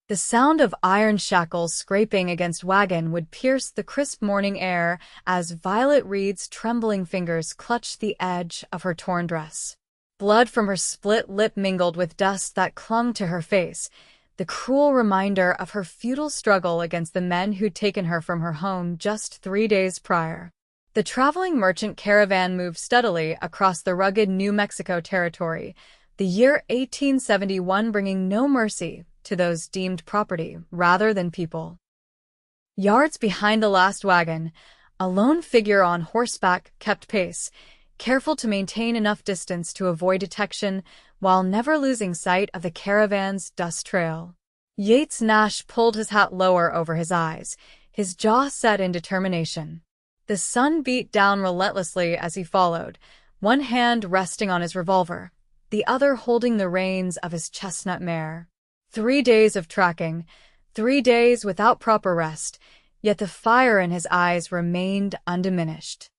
The sound of iron shackles scraping against wagon would pierce the crisp morning air as Violet Reed's trembling fingers clutched the edge of her torn dress. Blood from her split lip mingled with dust that clung to her face, the cruel reminder of her futile struggle against the men who'd taken her from her home just 3 days prior. The traveling merchant caravan moved steadily across the rugged New Mexico territory, the year 1871 bringing no mercy to those deemed property rather than people. Yards behind the last wagon, a lone figure on horseback kept pace, careful to maintain enough distance to avoid detection while never losing sight of the caravan's dust trail. Yates Nash pulled his hat lower over his eyes, his jaw set in determination. The sun beat down relentlessly as he followed, one hand resting on his revolver, the other holding the reins of his chestnut mare. 3 days of tracking, 3 days without proper rest, yet the fire in his eyes remained undiminished.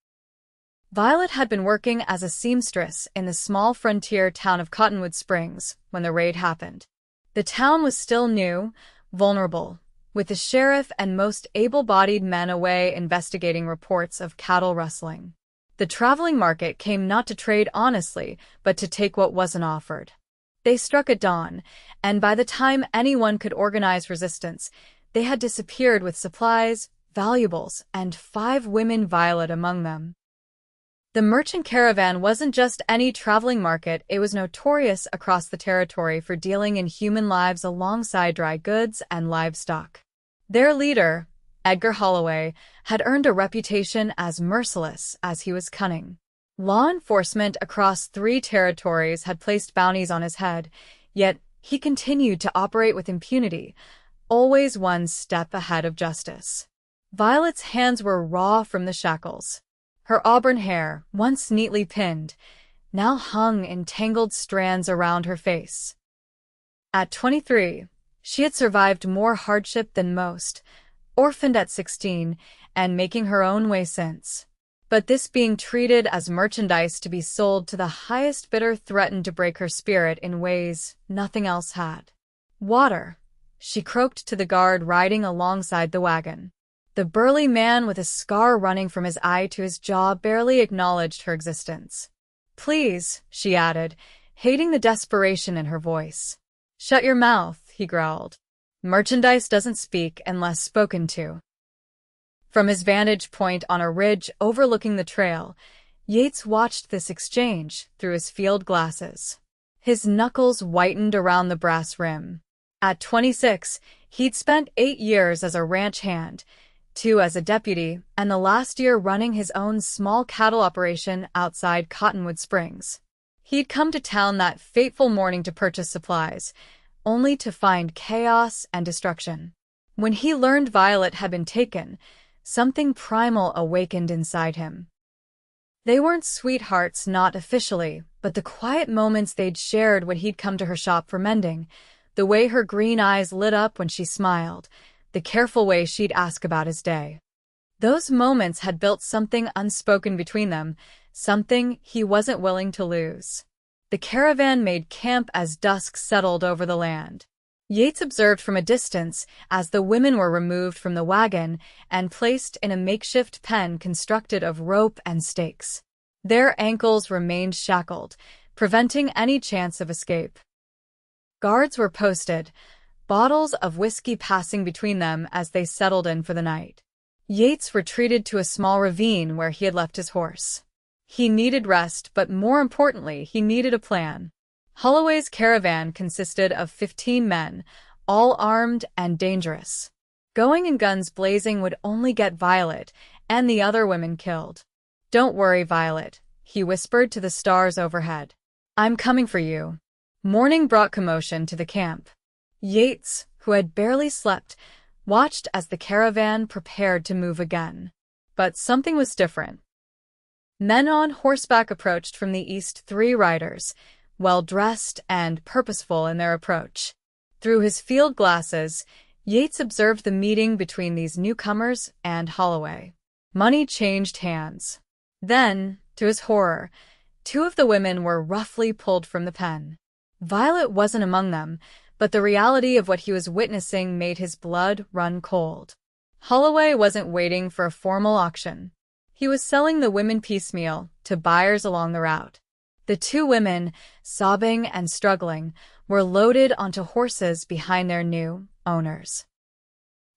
Violet had been working as a seamstress in the small frontier town of Cottonwood Springs when the raid happened. The town was still new, vulnerable, with the sheriff and most able-bodied men away investigating reports of cattle rustling. The traveling market came not to trade honestly, but to take what wasn't offered. They struck at dawn, and by the time anyone could organize resistance, they had disappeared with supplies, valuables, and 5 women, Violet among them. The merchant caravan wasn't just any traveling market, it was notorious across the territory for dealing in human lives alongside dry goods and livestock. Their leader, Edgar Holloway, had earned a reputation as merciless as he was cunning. Law enforcement across 3 territories had placed bounties on his head, yet he continued to operate with impunity, always one step ahead of justice. Violet's hands were raw from the shackles. Her auburn hair, once neatly pinned, now hung in tangled strands around her face. At 23, she had survived more hardship than most, orphaned at 16, and making her own way since. But this being treated as merchandise to be sold to the highest bidder threatened to break her spirit in ways nothing else had. "Water," she croaked to the guard riding alongside the wagon. The burly man with a scar running from his eye to his jaw barely acknowledged her existence. "Please," she added, hating the desperation in her voice. "Shut your mouth," he growled. "Merchandise doesn't speak unless spoken to." From his vantage point on a ridge overlooking the trail, Yates watched this exchange through his field glasses. His knuckles whitened around the brass rim. At 26, he'd spent 8 years as a ranch hand, 2 as a deputy, and the last year running his own small cattle operation outside Cottonwood Springs. He'd come to town that fateful morning to purchase supplies, only to find chaos and destruction. When he learned Violet had been taken, something primal awakened inside him. They weren't sweethearts, not officially, but the quiet moments they'd shared when he'd come to her shop for mending, the way her green eyes lit up when she smiled, the careful way she'd ask about his day. Those moments had built something unspoken between them, something he wasn't willing to lose. The caravan made camp as dusk settled over the land. Yates observed from a distance as the women were removed from the wagon and placed in a makeshift pen constructed of rope and stakes. Their ankles remained shackled, preventing any chance of escape. Guards were posted, bottles of whiskey passing between them as they settled in for the night. Yates retreated to a small ravine where he had left his horse. He needed rest, but more importantly, he needed a plan. Holloway's caravan consisted of 15 men, all armed and dangerous. Going in guns blazing would only get Violet and the other women killed. "Don't worry, Violet," he whispered to the stars overhead. "I'm coming for you." Morning brought commotion to the camp. Yates, who had barely slept, watched as the caravan prepared to move again. But something was different. Men on horseback approached from the east, 3 riders, well-dressed and purposeful in their approach. Through his field glasses, Yates observed the meeting between these newcomers and Holloway. Money changed hands. Then, to his horror, 2 of the women were roughly pulled from the pen. Violet wasn't among them, but the reality of what he was witnessing made his blood run cold. Holloway wasn't waiting for a formal auction. He was selling the women piecemeal to buyers along the route. The two women, sobbing and struggling, were loaded onto horses behind their new owners.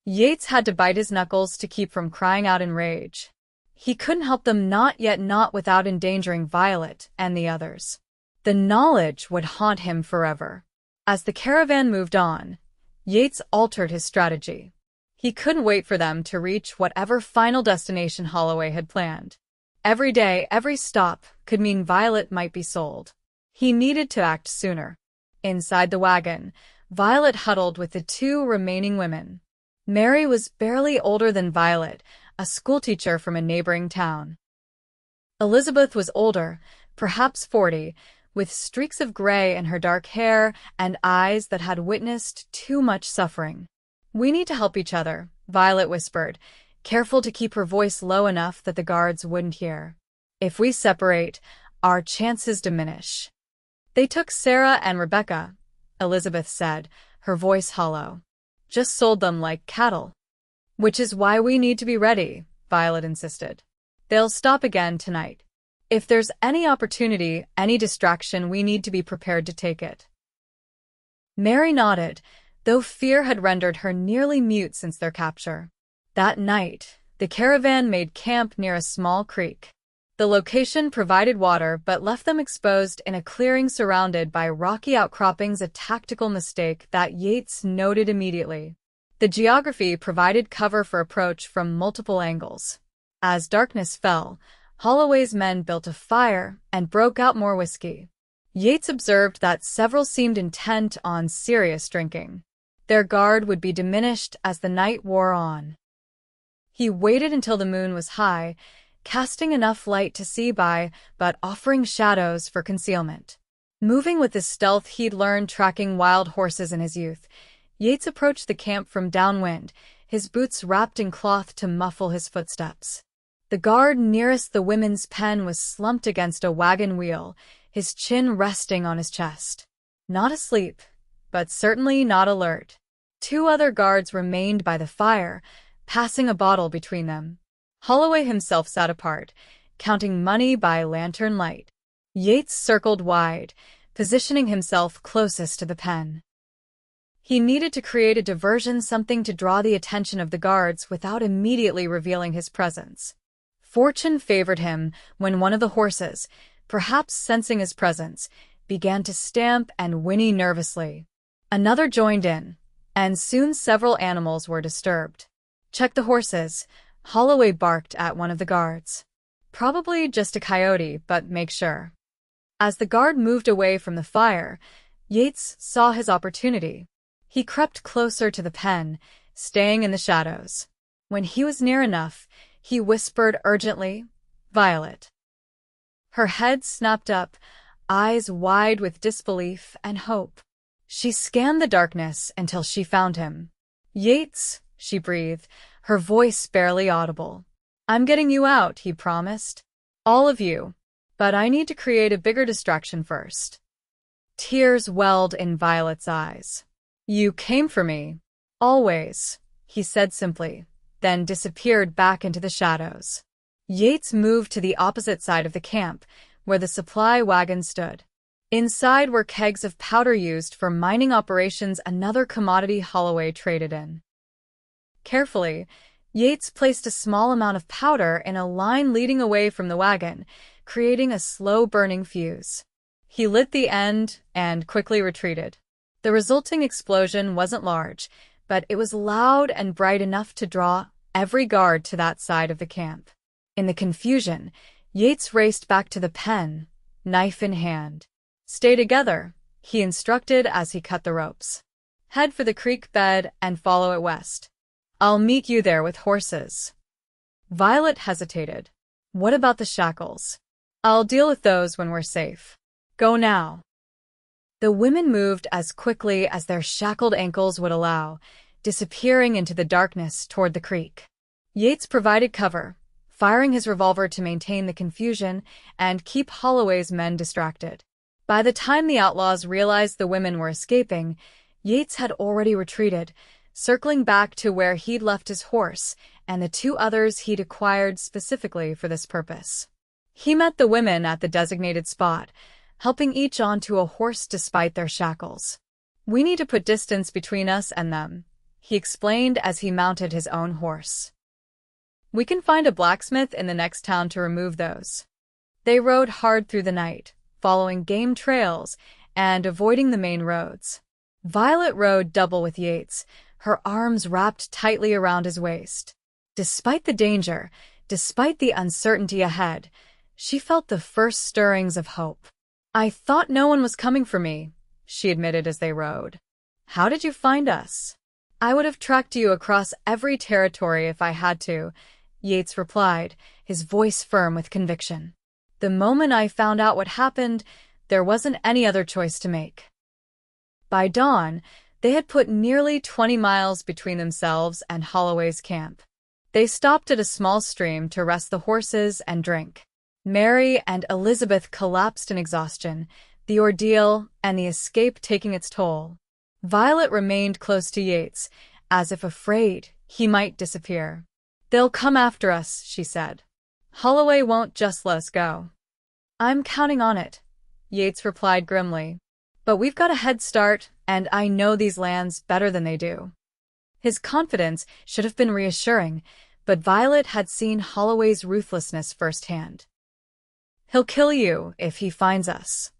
Yates had to bite his knuckles to keep from crying out in rage. He couldn't help them, not without endangering Violet and the others. The knowledge would haunt him forever. As the caravan moved on, Yates altered his strategy. He couldn't wait for them to reach whatever final destination Holloway had planned. Every day, every stop could mean Violet might be sold. He needed to act sooner. Inside the wagon, Violet huddled with the two remaining women. Mary was barely older than Violet, a schoolteacher from a neighboring town. Elizabeth was older, perhaps 40, with streaks of gray in her dark hair and eyes that had witnessed too much suffering. "We need to help each other," Violet whispered, careful to keep her voice low enough that the guards wouldn't hear. "If we separate, our chances diminish." "They took Sarah and Rebecca," Elizabeth said, her voice hollow. "Just sold them like cattle." "Which is why we need to be ready," Violet insisted. "They'll stop again tonight. If there's any opportunity, any distraction, we need to be prepared to take it." Mary nodded, though fear had rendered her nearly mute since their capture. That night, the caravan made camp near a small creek. The location provided water but left them exposed in a clearing surrounded by rocky outcroppings, a tactical mistake that Yates noted immediately. The geography provided cover for approach from multiple angles. As darkness fell, Holloway's men built a fire and broke out more whiskey. Yates observed that several seemed intent on serious drinking. Their guard would be diminished as the night wore on. He waited until the moon was high, casting enough light to see by, but offering shadows for concealment. Moving with the stealth he'd learned tracking wild horses in his youth, Yates approached the camp from downwind, his boots wrapped in cloth to muffle his footsteps. The guard nearest the women's pen was slumped against a wagon wheel, his chin resting on his chest. Not asleep, but certainly not alert. Two other guards remained by the fire, passing a bottle between them. Holloway himself sat apart, counting money by lantern light. Yates circled wide, positioning himself closest to the pen. He needed to create a diversion, something to draw the attention of the guards without immediately revealing his presence. Fortune favored him when one of the horses, perhaps sensing his presence, began to stamp and whinny nervously. Another joined in, and soon several animals were disturbed. "Check the horses," Holloway barked at one of the guards. "Probably just a coyote, but make sure." As the guard moved away from the fire, Yates saw his opportunity. He crept closer to the pen, staying in the shadows. When he was near enough, he whispered urgently, "Violet." Her head snapped up, eyes wide with disbelief and hope. She scanned the darkness until she found him. "Yates," she breathed, her voice barely audible. "I'm getting you out," he promised. "All of you. But I need to create a bigger distraction first." Tears welled in Violet's eyes. "You came for me." "Always," he said simply, then disappeared back into the shadows. Yates moved to the opposite side of the camp, where the supply wagon stood. Inside were kegs of powder used for mining operations, another commodity Holloway traded in. Carefully, Yates placed a small amount of powder in a line leading away from the wagon, creating a slow-burning fuse. He lit the end and quickly retreated. The resulting explosion wasn't large, but it was loud and bright enough to draw every guard to that side of the camp. In the confusion, Yates raced back to the pen, knife in hand. "Stay together," he instructed as he cut the ropes. "Head for the creek bed and follow it west. I'll meet you there with horses." Violet hesitated. "What about the shackles?" "I'll deal with those when we're safe. Go now." The women moved as quickly as their shackled ankles would allow, disappearing into the darkness toward the creek. Yates provided cover, firing his revolver to maintain the confusion and keep Holloway's men distracted. By the time the outlaws realized the women were escaping, Yates had already retreated, circling back to where he'd left his horse and the two others he'd acquired specifically for this purpose. He met the women at the designated spot, helping each onto a horse despite their shackles. "We need to put distance between us and them," he explained as he mounted his own horse. "We can find a blacksmith in the next town to remove those." They rode hard through the night, following game trails and avoiding the main roads. Violet rode double with Yates, her arms wrapped tightly around his waist. Despite the danger, despite the uncertainty ahead, she felt the first stirrings of hope. "I thought no one was coming for me," she admitted as they rode. "How did you find us?" "I would have tracked you across every territory if I had to," Yates replied, his voice firm with conviction. "The moment I found out what happened, there wasn't any other choice to make." By dawn, they had put nearly 20 miles between themselves and Holloway's camp. They stopped at a small stream to rest the horses and drink. Mary and Elizabeth collapsed in exhaustion, the ordeal and the escape taking its toll. Violet remained close to Yates, as if afraid he might disappear. "They'll come after us," she said. "Holloway won't just let us go." "I'm counting on it," Yates replied grimly. "But we've got a head start, and I know these lands better than they do." His confidence should have been reassuring, but Violet had seen Holloway's ruthlessness firsthand. "He'll kill you if he finds us."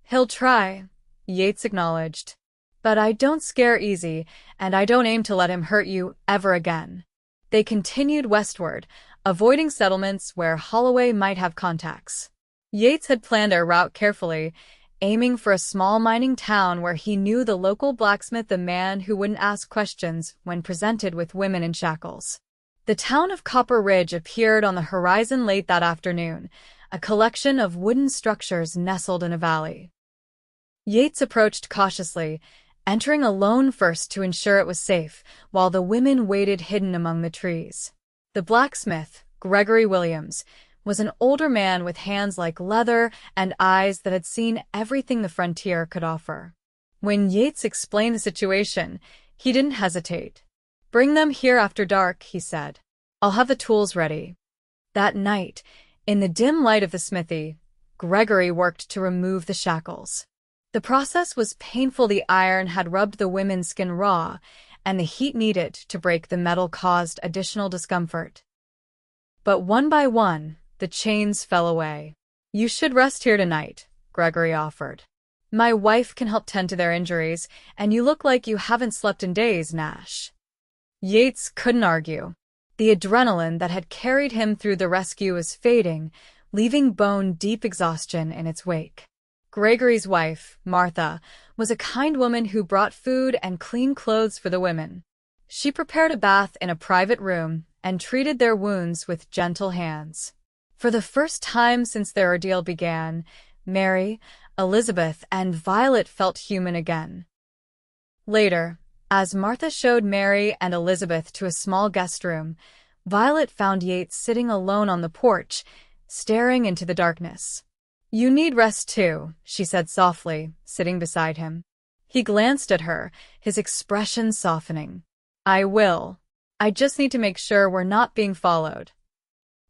"He'll try," Yates acknowledged. "But I don't scare easy, and I don't aim to let him hurt you ever again." They continued westward, avoiding settlements where Holloway might have contacts. Yates had planned their route carefully, aiming for a small mining town where he knew the local blacksmith, the man who wouldn't ask questions when presented with women in shackles. The town of Copper Ridge appeared on the horizon late that afternoon, a collection of wooden structures nestled in a valley. Yates approached cautiously, entering alone first to ensure it was safe, while the women waited hidden among the trees. The blacksmith, Gregory Williams, was an older man with hands like leather and eyes that had seen everything the frontier could offer. When Yates explained the situation, he didn't hesitate. "Bring them here after dark," he said. "I'll have the tools ready." That night, in the dim light of the smithy, Gregory worked to remove the shackles. The process was painful. The iron had rubbed the women's skin raw, and the heat needed to break the metal caused additional discomfort. But one by one, the chains fell away. "You should rest here tonight," Gregory offered. "My wife can help tend to their injuries, and you look like you haven't slept in days, Nash." Yates couldn't argue. The adrenaline that had carried him through the rescue was fading, leaving bone-deep exhaustion in its wake. Gregory's wife, Martha, was a kind woman who brought food and clean clothes for the women. She prepared a bath in a private room and treated their wounds with gentle hands. For the first time since their ordeal began, Mary, Elizabeth, and Violet felt human again. Later, as Martha showed Mary and Elizabeth to a small guest room, Violet found Yates sitting alone on the porch, staring into the darkness. "You need rest too," she said softly, sitting beside him. He glanced at her, his expression softening. "I will. I just need to make sure we're not being followed."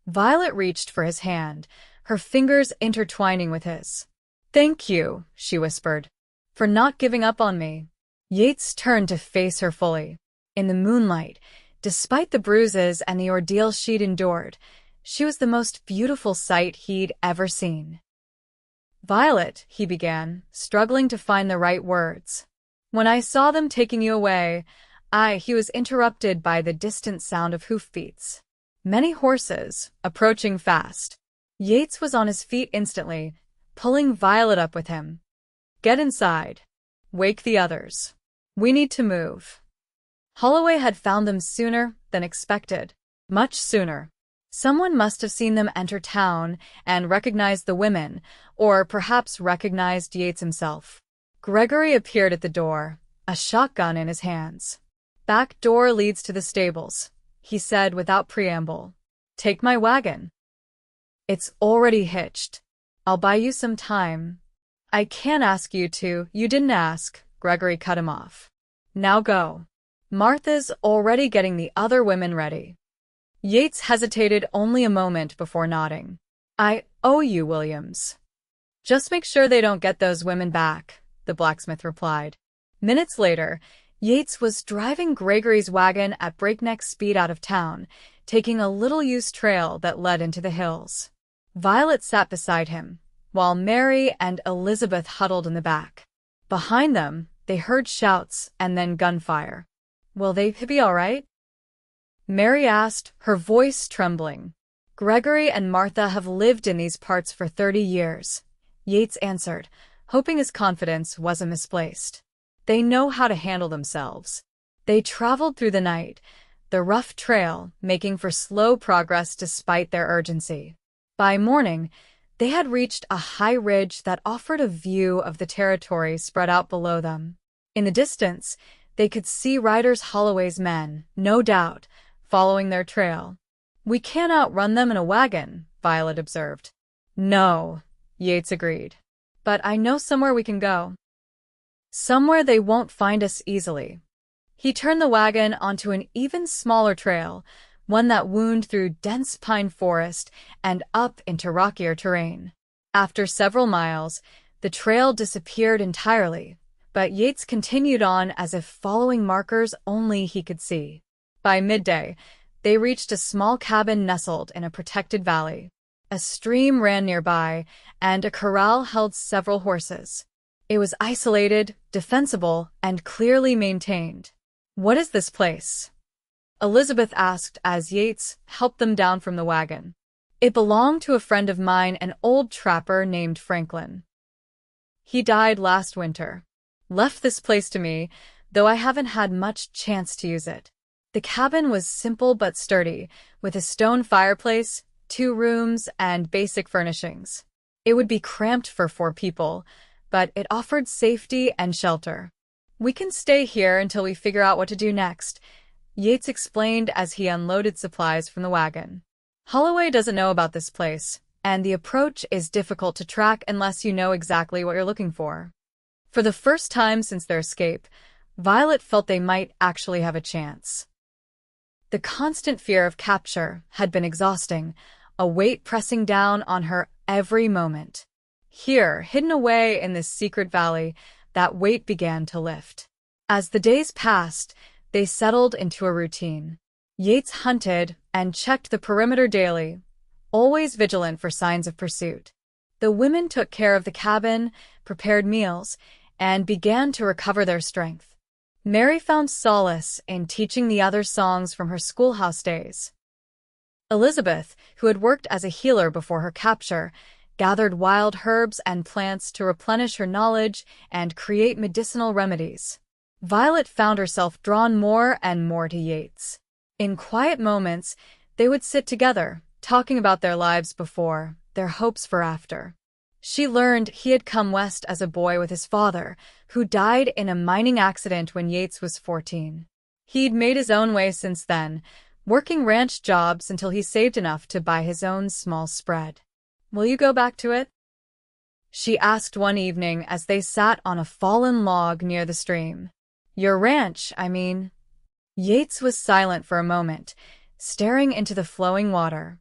Violet reached for his hand, her fingers intertwining with his. "Thank you," she whispered, "for not giving up on me." Yates turned to face her fully. In the moonlight, despite the bruises and the ordeal she'd endured, she was the most beautiful sight he'd ever seen. "Violet," he began, struggling to find the right words. "When I saw them taking you away, he was interrupted by the distant sound of hoofbeats. Many horses, approaching fast. Yates was on his feet instantly, pulling Violet up with him. "Get inside. Wake the others. We need to move." Holloway had found them sooner than expected. Much sooner. Someone must have seen them enter town and recognized the women, or perhaps recognized Yates himself. Gregory appeared at the door, a shotgun in his hands. "Back door leads to the stables," he said without preamble. "Take my wagon." "It's already hitched. I'll buy you some time." "I can't ask you to." "You didn't ask," Gregory cut him off. Now go. Martha's already getting the other women ready. Yates hesitated only a moment before nodding. I owe you, Williams. Just make sure they don't get those women back, the blacksmith replied. Minutes later, Yates was driving Gregory's wagon at breakneck speed out of town, taking a little-used trail that led into the hills. Violet sat beside him, while Mary and Elizabeth huddled in the back. Behind them, they heard shouts and then gunfire. Will they be all right? Mary asked, her voice trembling. Gregory and Martha have lived in these parts for 30 years, Yates answered, hoping his confidence wasn't misplaced. They know how to handle themselves. They traveled through the night, the rough trail making for slow progress despite their urgency. By morning, they had reached a high ridge that offered a view of the territory spread out below them. In the distance, they could see Riders Holloway's men, no doubt, following their trail. We can't outrun them in a wagon, Violet observed. No, Yates agreed. But I know somewhere we can go. Somewhere they won't find us easily. He turned the wagon onto an even smaller trail, one that wound through dense pine forest and up into rockier terrain. After several miles, the trail disappeared entirely, but Yates continued on as if following markers only he could see. By midday, they reached a small cabin nestled in a protected valley. A stream ran nearby, and a corral held several horses. It was isolated, defensible, and clearly maintained. What is this place? Elizabeth asked as Yates helped them down from the wagon. It belonged to a friend of mine, an old trapper named Franklin. He died last winter. Left this place to me, though I haven't had much chance to use it. The cabin was simple but sturdy, with a stone fireplace, 2 rooms, and basic furnishings. It would be cramped for 4 people, but it offered safety and shelter. We can stay here until we figure out what to do next, Yates explained as he unloaded supplies from the wagon. Holloway doesn't know about this place, and the approach is difficult to track unless you know exactly what you're looking for. For the first time since their escape, Violet felt they might actually have a chance. The constant fear of capture had been exhausting, a weight pressing down on her every moment. Here, hidden away in this secret valley, that weight began to lift. As the days passed, they settled into a routine. Yates hunted and checked the perimeter daily, always vigilant for signs of pursuit. The women took care of the cabin, prepared meals, and began to recover their strength. Mary found solace in teaching the others songs from her schoolhouse days. Elizabeth, who had worked as a healer before her capture, gathered wild herbs and plants to replenish her knowledge and create medicinal remedies. Violet found herself drawn more and more to Yates. In quiet moments, they would sit together, talking about their lives before, their hopes for after. She learned he had come west as a boy with his father, who died in a mining accident when Yates was 14. He'd made his own way since then, working ranch jobs until he saved enough to buy his own small spread. Will you go back to it? She asked one evening as they sat on a fallen log near the stream. Your ranch, I mean. Yates was silent for a moment, staring into the flowing water.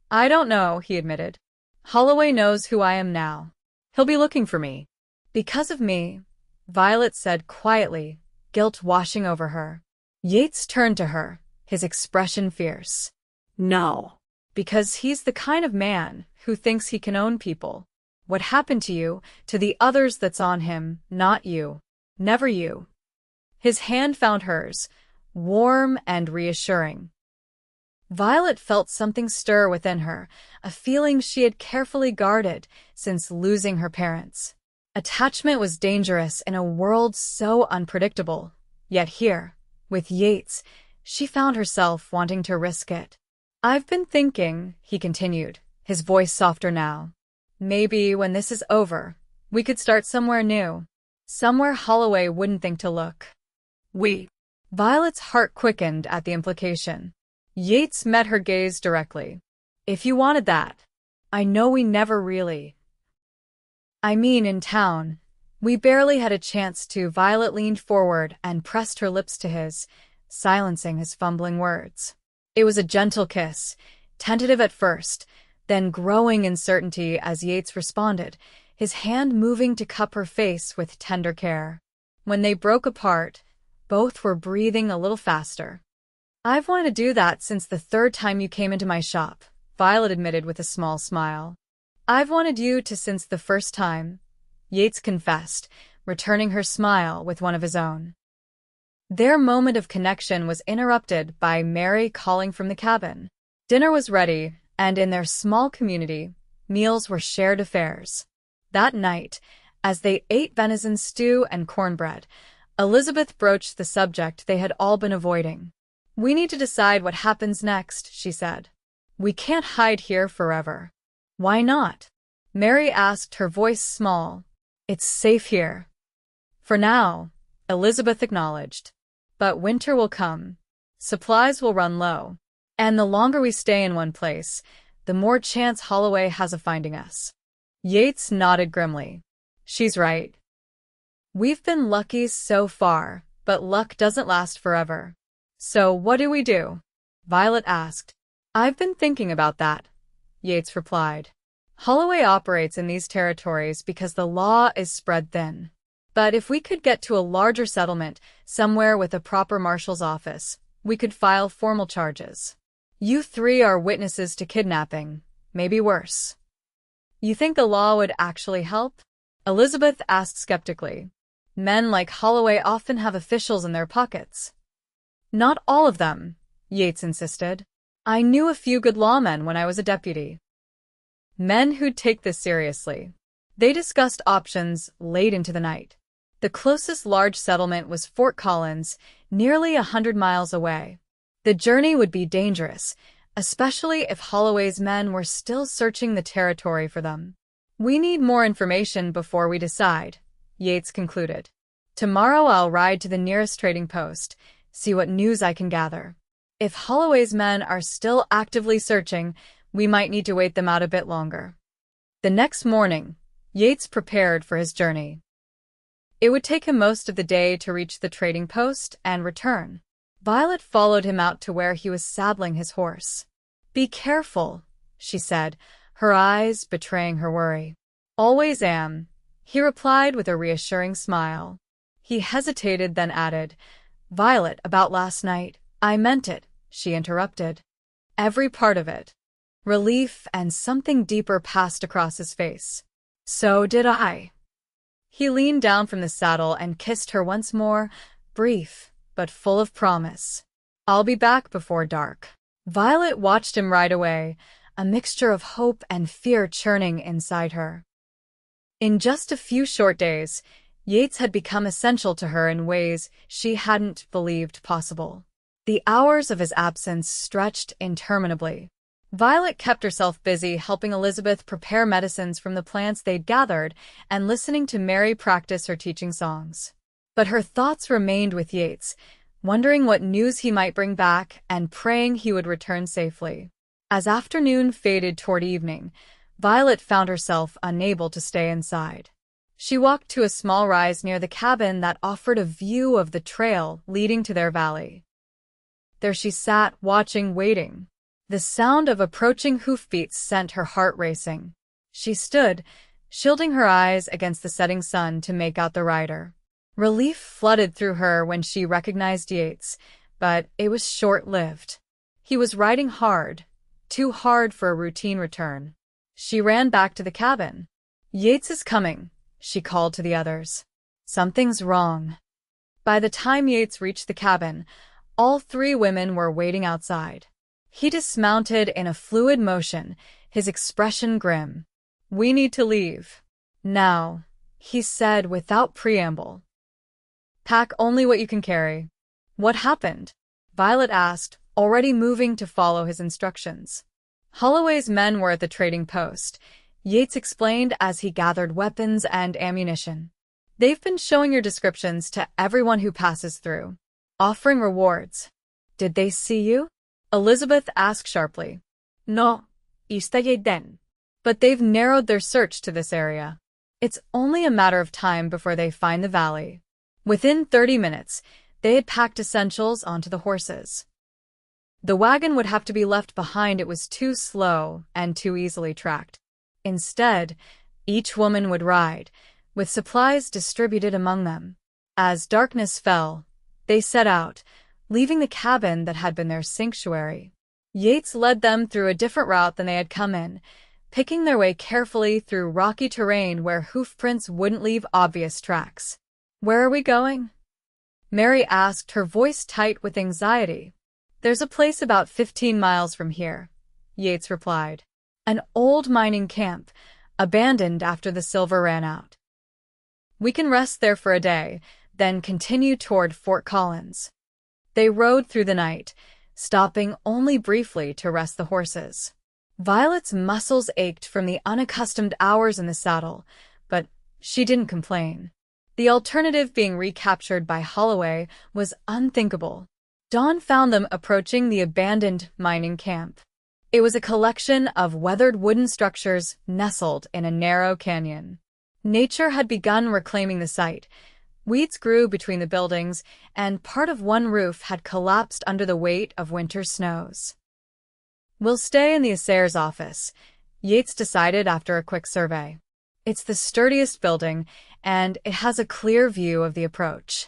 I don't know, he admitted. Holloway knows who I am now. He'll be looking for me. Because of me, Violet said quietly, guilt washing over her. Yates turned to her, his expression fierce. No. Because he's the kind of man who thinks he can own people. What happened to you, to the others that's on him, not you. Never you. His hand found hers, warm and reassuring. Violet felt something stir within her, a feeling she had carefully guarded since losing her parents. Attachment was dangerous in a world so unpredictable, yet here, with Yates, she found herself wanting to risk it. I've been thinking, he continued, his voice softer now. Maybe when this is over, we could start somewhere new. Somewhere Holloway wouldn't think to look. Violet's heart quickened at the implication. Yates met her gaze directly. If you wanted that. I know we never really. I mean in town. We barely had a chance to. Violet leaned forward and pressed her lips to his, silencing his fumbling words. It was a gentle kiss, tentative at first, then growing in certainty as Yates responded, his hand moving to cup her face with tender care. When they broke apart, both were breathing a little faster. "I've wanted to do that since the third time you came into my shop," Violet admitted with a small smile. "I've wanted you to since the first time," Yates confessed, returning her smile with one of his own. Their moment of connection was interrupted by Mary calling from the cabin. Dinner was ready, and in their small community, meals were shared affairs. That night, as they ate venison stew and cornbread, Elizabeth broached the subject they had all been avoiding. "We need to decide what happens next," she said. "We can't hide here forever." "Why not?" Mary asked, her voice small. "It's safe here." "For now," Elizabeth acknowledged. "But winter will come. Supplies will run low. And the longer we stay in one place, the more chance Holloway has of finding us." Yates nodded grimly. "She's right. We've been lucky so far, but luck doesn't last forever. So what do we do?" Violet asked. "I've been thinking about that," Yates replied. "Holloway operates in these territories because the law is spread thin. But if we could get to a larger settlement, somewhere with a proper marshal's office, we could file formal charges. You three are witnesses to kidnapping, maybe worse." "You think the law would actually help?" Elizabeth asked skeptically. "Men like Holloway often have officials in their pockets." "Not all of them," Yates insisted. "I knew a few good lawmen when I was a deputy. Men who'd take this seriously." They discussed options late into the night. The closest large settlement was Fort Collins, nearly 100 miles away. The journey would be dangerous, especially if Holloway's men were still searching the territory for them. "We need more information before we decide," Yates concluded. "Tomorrow I'll ride to the nearest trading post, see what news I can gather. If Holloway's men are still actively searching, we might need to wait them out a bit longer." The next morning, Yates prepared for his journey. It would take him most of the day to reach the trading post and return. Violet followed him out to where he was saddling his horse. "Be careful," she said, her eyes betraying her worry. "Always am," he replied with a reassuring smile. He hesitated, then added, "Violet, about last night, I meant it," she interrupted. "Every part of it." Relief and something deeper passed across his face. "So did I." He leaned down from the saddle and kissed her once more, brief, but full of promise. "I'll be back before dark." Violet watched him ride away, a mixture of hope and fear churning inside her. In just a few short days, Yates had become essential to her in ways she hadn't believed possible. The hours of his absence stretched interminably. Violet kept herself busy helping Elizabeth prepare medicines from the plants they'd gathered and listening to Mary practice her teaching songs. But her thoughts remained with Yates, wondering what news he might bring back and praying he would return safely. As afternoon faded toward evening, Violet found herself unable to stay inside. She walked to a small rise near the cabin that offered a view of the trail leading to their valley. There she sat, watching, waiting. The sound of approaching hoofbeats sent her heart racing. She stood, shielding her eyes against the setting sun to make out the rider. Relief flooded through her when she recognized Yates, but it was short-lived. He was riding hard, too hard for a routine return. She ran back to the cabin. "Yates is coming," she called to the others. "Something's wrong." By the time Yates reached the cabin, all three women were waiting outside. He dismounted in a fluid motion, his expression grim. "We need to leave. Now," he said without preamble. "Pack only what you can carry." "What happened?" Violet asked, already moving to follow his instructions. "Holloway's men were at the trading post," Yates explained as he gathered weapons and ammunition. "They've been showing your descriptions to everyone who passes through, offering rewards." "Did they see you?" Elizabeth asked sharply. "No, istayay den. But they've narrowed their search to this area." It's only a matter of time before they find the valley. Within 30 minutes, they had packed essentials onto the horses. The wagon would have to be left behind. It was too slow and too easily tracked. Instead, each woman would ride, with supplies distributed among them. As darkness fell, they set out, leaving the cabin that had been their sanctuary. Yates led them through a different route than they had come in, picking their way carefully through rocky terrain where hoof prints wouldn't leave obvious tracks. "Where are we going?" Mary asked, her voice tight with anxiety. "There's a place about 15 miles from here," Yates replied. "An old mining camp, abandoned after the silver ran out. We can rest there for a day, then continue toward Fort Collins." They rode through the night, stopping only briefly to rest the horses. Violet's muscles ached from the unaccustomed hours in the saddle, but she didn't complain. The alternative, being recaptured by Holloway, was unthinkable. Dawn found them approaching the abandoned mining camp. It was a collection of weathered wooden structures nestled in a narrow canyon. Nature had begun reclaiming the site. Weeds grew between the buildings, and part of one roof had collapsed under the weight of winter snows. "We'll stay in the assayer's office," Yates decided after a quick survey. "It's the sturdiest building, and it has a clear view of the approach."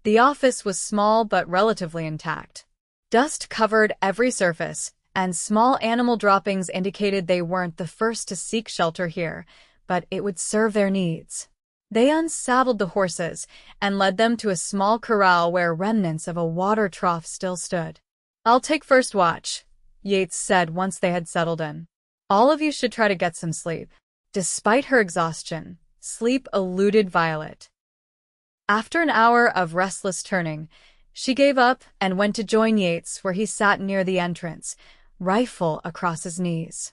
The office was small but relatively intact. Dust covered every surface, and small animal droppings indicated they weren't the first to seek shelter here, but it would serve their needs. They unsaddled the horses and led them to a small corral where remnants of a water trough still stood. "I'll take first watch," Yates said once they had settled in. "All of you should try to get some sleep." Despite her exhaustion, sleep eluded Violet. After an hour of restless turning, she gave up and went to join Yates where he sat near the entrance, rifle across his knees.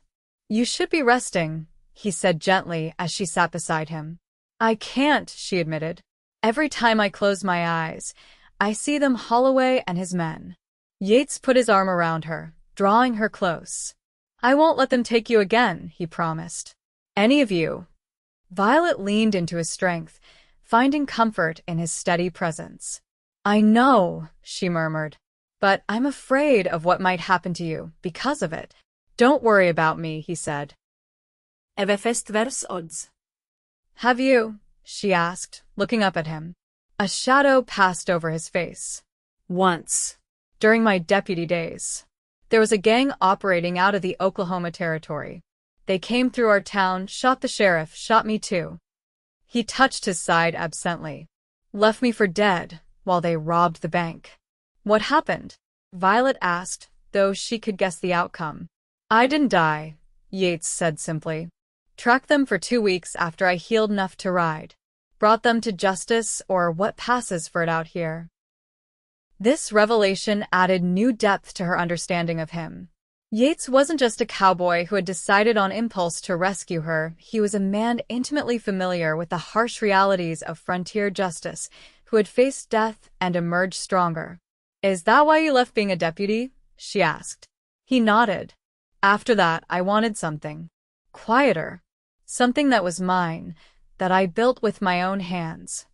"You should be resting," he said gently as she sat beside him. "I can't," she admitted. "Every time I close my eyes, I see them Holloway and his men." Yates put his arm around her, drawing her close. "I won't let them take you again," he promised. "Any of you." Violet leaned into his strength, finding comfort in his steady presence. "I know," she murmured, "but I'm afraid of what might happen to you because of it." "Don't worry about me," he said. Evefest vers odds. "Have you?" she asked, looking up at him. A shadow passed over his face. "Once, during my deputy days, there was a gang operating out of the Oklahoma Territory. They came through our town, shot the sheriff, shot me too." He touched his side absently. "Left me for dead while they robbed the bank." "What happened?" Violet asked, though she could guess the outcome. "I didn't die," Yates said simply. "Tracked them for 2 weeks after I healed enough to ride. Brought them to justice, or what passes for it out here." This revelation added new depth to her understanding of him. Yates wasn't just a cowboy who had decided on impulse to rescue her. He was a man intimately familiar with the harsh realities of frontier justice, who had faced death and emerged stronger. "Is that why you left being a deputy?" she asked. He nodded. "After that, I wanted something quieter. Something that was mine, that I built with my own hands."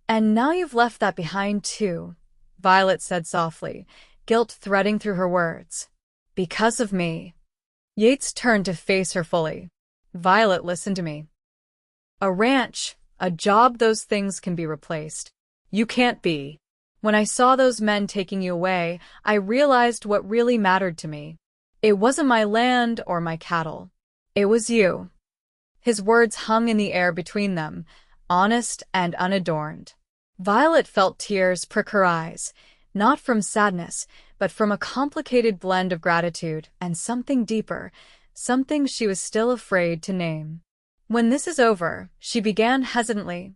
"And now you've left that behind too," Violet said softly, guilt threading through her words. "Because of me." Yates turned to face her fully. "Violet, listen to me. A ranch, a job, those things can be replaced. You can't be. When I saw those men taking you away, I realized what really mattered to me. It wasn't my land or my cattle. It was you." His words hung in the air between them, honest and unadorned. Violet felt tears prick her eyes, not from sadness, but from a complicated blend of gratitude and something deeper, something she was still afraid to name. "When this is over," she began hesitantly,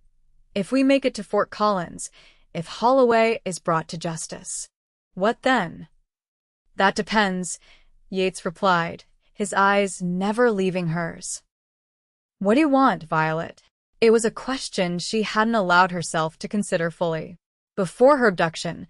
"if we make it to Fort Collins, if Holloway is brought to justice, what then?" "That depends," Yates replied, his eyes never leaving hers. "What do you want, Violet?" It was a question she hadn't allowed herself to consider fully. Before her abduction,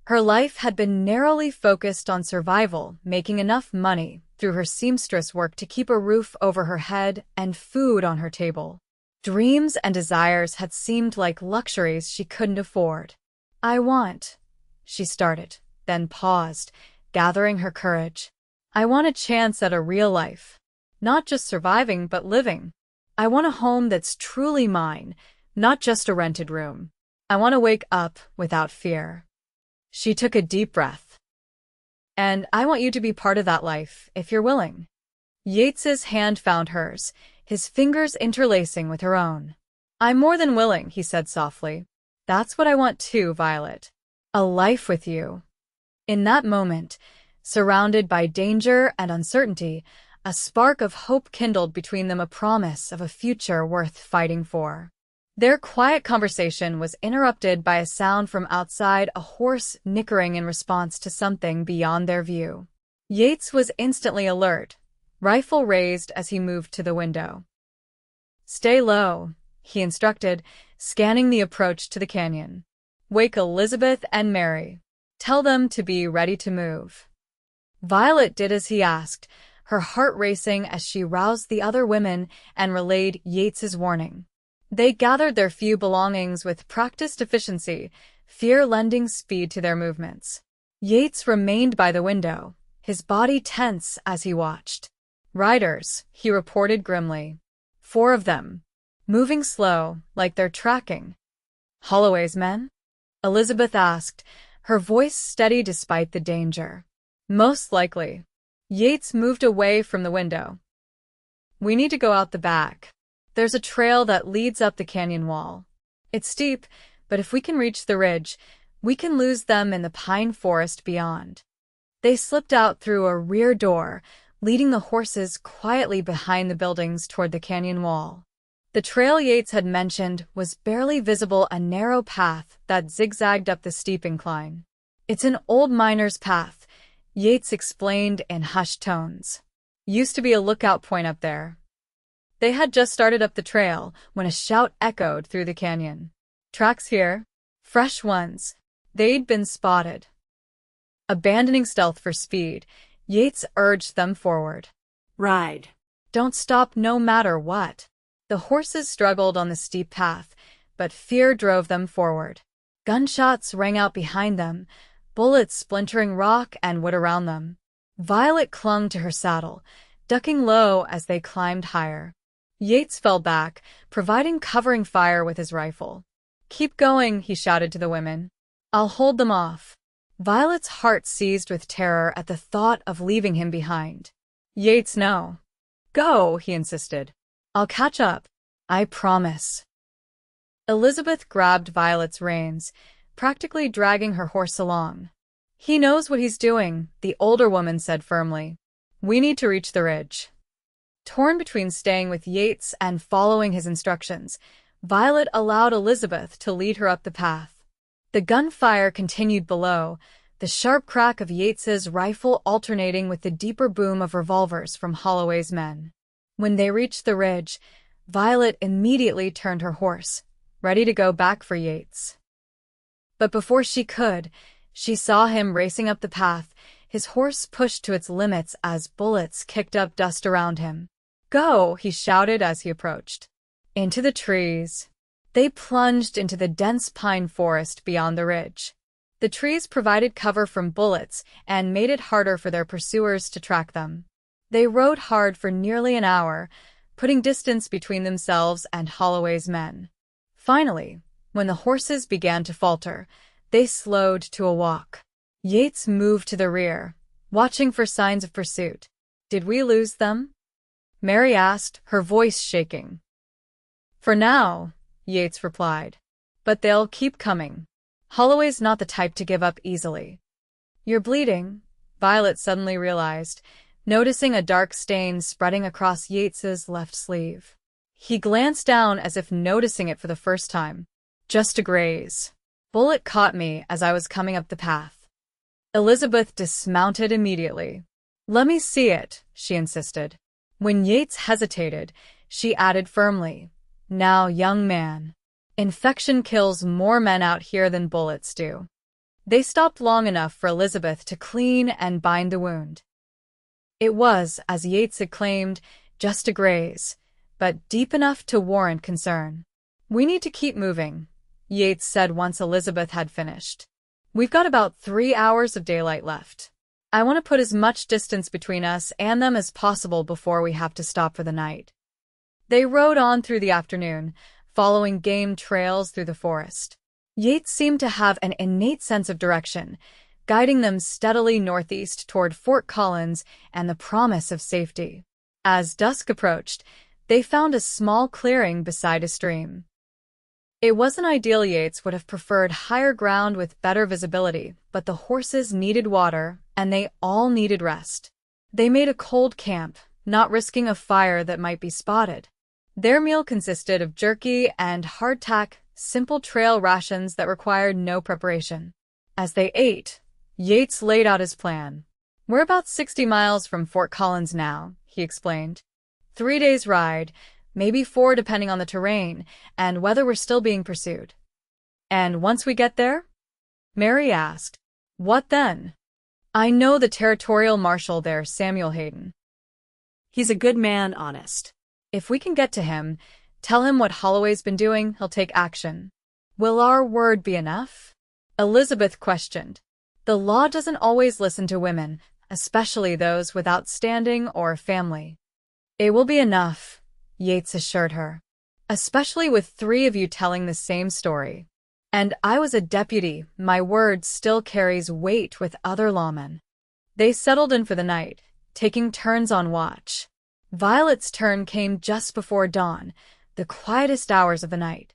her life had been narrowly focused on survival, making enough money through her seamstress work to keep a roof over her head and food on her table. Dreams and desires had seemed like luxuries she couldn't afford. I want, she started, then paused, gathering her courage. I want a chance at a real life. Not just surviving, but living. I want a home that's truly mine, not just a rented room. I want to wake up without fear. She took a deep breath. And I want you to be part of that life, if you're willing. Yates's hand found hers, his fingers interlacing with her own. I'm more than willing, he said softly. That's what I want too, Violet. A life with you. In that moment, surrounded by danger and uncertainty, a spark of hope kindled between them, a promise of a future worth fighting for. Their quiet conversation was interrupted by a sound from outside, a horse nickering in response to something beyond their view. Yates was instantly alert, rifle raised as he moved to the window. Stay low, he instructed, scanning the approach to the canyon. Wake Elizabeth and Mary. Tell them to be ready to move. Violet did as he asked, her heart racing as she roused the other women and relayed Yates's warning. They gathered their few belongings with practiced efficiency, fear lending speed to their movements. Yates remained by the window, his body tense as he watched. Riders, he reported grimly. 4 of them. Moving slow, like they're tracking. Holloway's men? Elizabeth asked, her voice steady despite the danger. Most likely. Yates moved away from the window. We need to go out the back. There's a trail that leads up the canyon wall. It's steep, but if we can reach the ridge, we can lose them in the pine forest beyond. They slipped out through a rear door, leading the horses quietly behind the buildings toward the canyon wall. The trail Yates had mentioned was barely visible, a narrow path that zigzagged up the steep incline. It's an old miner's path, Yates explained in hushed tones. Used to be a lookout point up there. They had just started up the trail when a shout echoed through the canyon. Tracks here. Fresh ones. They'd been spotted. Abandoning stealth for speed, Yates urged them forward. Ride. Don't stop no matter what. The horses struggled on the steep path, but fear drove them forward. Gunshots rang out behind them, bullets splintering rock and wood around them. Violet clung to her saddle, ducking low as they climbed higher. Yates fell back, providing covering fire with his rifle. Keep going, he shouted to the women. I'll hold them off. Violet's heart seized with terror at the thought of leaving him behind. Yates, no. Go, he insisted. I'll catch up. I promise. Elizabeth grabbed Violet's reins, practically dragging her horse along. He knows what he's doing, the older woman said firmly. We need to reach the ridge. Torn between staying with Yates and following his instructions, Violet allowed Elizabeth to lead her up the path. The gunfire continued below, the sharp crack of Yates's rifle alternating with the deeper boom of revolvers from Holloway's men. When they reached the ridge, Violet immediately turned her horse, ready to go back for Yates. But before she could, she saw him racing up the path, his horse pushed to its limits as bullets kicked up dust around him. Go, he shouted as he approached. Into the trees. They plunged into the dense pine forest beyond the ridge. The trees provided cover from bullets and made it harder for their pursuers to track them. They rode hard for nearly an hour, putting distance between themselves and Holloway's men. Finally, when the horses began to falter, they slowed to a walk. Yates moved to the rear, watching for signs of pursuit. Did we lose them? Mary asked, her voice shaking. For now, Yates replied. But they'll keep coming. Holloway's not the type to give up easily. You're bleeding, Violet suddenly realized, noticing a dark stain spreading across Yates's left sleeve. He glanced down as if noticing it for the first time. Just a graze. Bullet caught me as I was coming up the path. Elizabeth dismounted immediately. Let me see it, she insisted. When Yates hesitated, she added firmly, Now, young man. Infection kills more men out here than bullets do. They stopped long enough for Elizabeth to clean and bind the wound. It was, as Yates had claimed, just a graze, but deep enough to warrant concern. "We need to keep moving," Yates said once Elizabeth had finished. "We've got about 3 hours of daylight left. I want to put as much distance between us and them as possible before we have to stop for the night." They rode on through the afternoon, following game trails through the forest. Yates seemed to have an innate sense of direction, guiding them steadily northeast toward Fort Collins and the promise of safety. As dusk approached, they found a small clearing beside a stream. It wasn't ideal. Yates would have preferred higher ground with better visibility, but the horses needed water, and they all needed rest. They made a cold camp, not risking a fire that might be spotted. Their meal consisted of jerky and hardtack, simple trail rations that required no preparation. As they ate, Yates laid out his plan. "We're about 60 miles from Fort Collins now," he explained. 3 days' ride, maybe 4 depending on the terrain and whether we're still being pursued. "And once we get there?" Mary asked. "What then?" "I know the territorial marshal there, Samuel Hayden. He's a good man, honest. If we can get to him, tell him what Holloway's been doing, he'll take action." "Will our word be enough?" Elizabeth questioned. "The law doesn't always listen to women, especially those without standing or family." "It will be enough," Yates assured her. "Especially with 3 of you telling the same story. And I was a deputy, my word still carries weight with other lawmen." They settled in for the night, taking turns on watch. Violet's turn came just before dawn, the quietest hours of the night.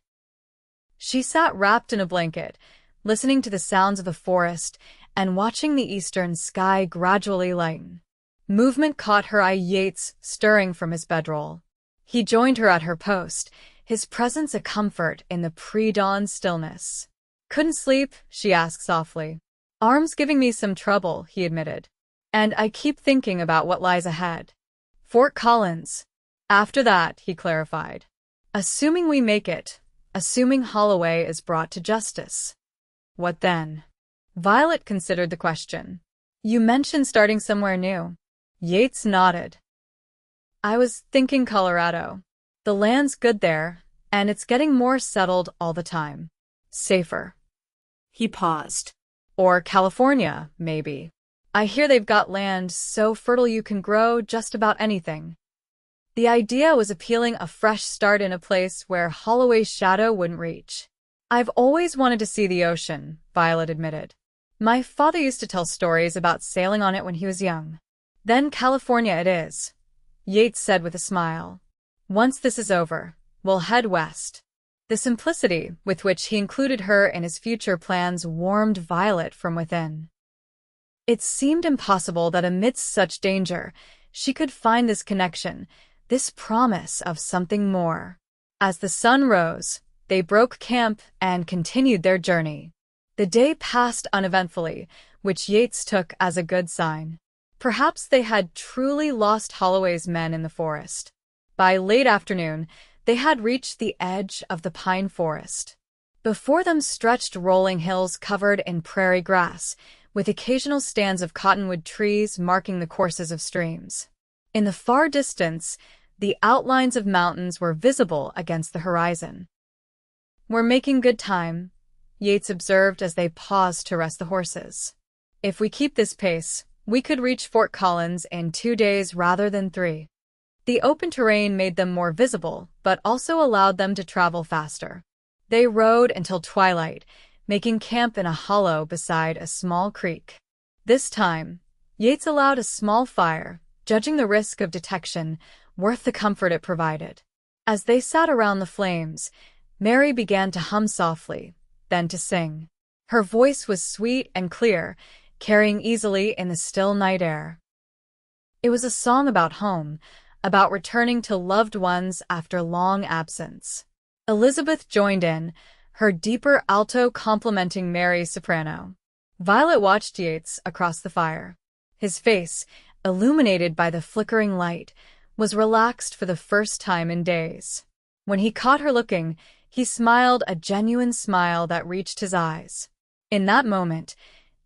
She sat wrapped in a blanket, listening to the sounds of the forest and watching the eastern sky gradually lighten. Movement caught her eye. Yates stirring from his bedroll. He joined her at her post, his presence a comfort in the pre-dawn stillness. "Couldn't sleep?" she asked softly. "Arm's giving me some trouble," he admitted. "And I keep thinking about what lies ahead." "Fort Collins. After that," he clarified. "Assuming we make it, assuming Holloway is brought to justice. What then?" Violet considered the question. "You mentioned starting somewhere new." Yates nodded. "I was thinking Colorado. The land's good there, and it's getting more settled all the time. Safer." He paused. "Or California, maybe. I hear they've got land so fertile you can grow just about anything." The idea was appealing, a fresh start in a place where Holloway's shadow wouldn't reach. "I've always wanted to see the ocean," Violet admitted. "My father used to tell stories about sailing on it when he was young." "Then California it is," Yates said with a smile. "Once this is over, we'll head west." The simplicity with which he included her in his future plans warmed Violet from within. It seemed impossible that amidst such danger, she could find this connection, this promise of something more. As the sun rose, they broke camp and continued their journey. The day passed uneventfully, which Yates took as a good sign. Perhaps they had truly lost Holloway's men in the forest. By late afternoon, they had reached the edge of the pine forest. Before them stretched rolling hills covered in prairie grass, with occasional stands of cottonwood trees marking the courses of streams. In the far distance, the outlines of mountains were visible against the horizon. "We're making good time," Yates observed as they paused to rest the horses. "If we keep this pace, we could reach Fort Collins in 2 days rather than 3. The open terrain made them more visible, but also allowed them to travel faster. They rode until twilight, making camp in a hollow beside a small creek. This time, Yates allowed a small fire, judging the risk of detection worth the comfort it provided. As they sat around the flames, Mary began to hum softly, then to sing. Her voice was sweet and clear, carrying easily in the still night air. It was a song about home, about returning to loved ones after long absence. Elizabeth joined in, her deeper alto complementing Mary's soprano. Violet watched Yates across the fire. His face, illuminated by the flickering light, was relaxed for the first time in days. When he caught her looking, he smiled, a genuine smile that reached his eyes. In that moment,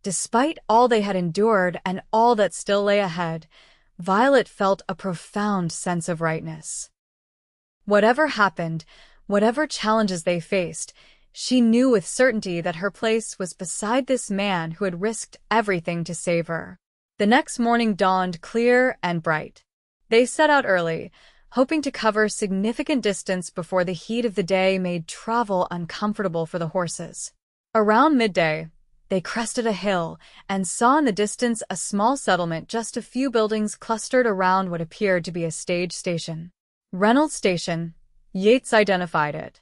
despite all they had endured and all that still lay ahead, Violet felt a profound sense of rightness. Whatever happened, whatever challenges they faced, she knew with certainty that her place was beside this man who had risked everything to save her. The next morning dawned clear and bright. They set out early, hoping to cover significant distance before the heat of the day made travel uncomfortable for the horses. Around midday, they crested a hill and saw in the distance a small settlement, just a few buildings clustered around what appeared to be a stage station. Reynolds Station, Yates identified it.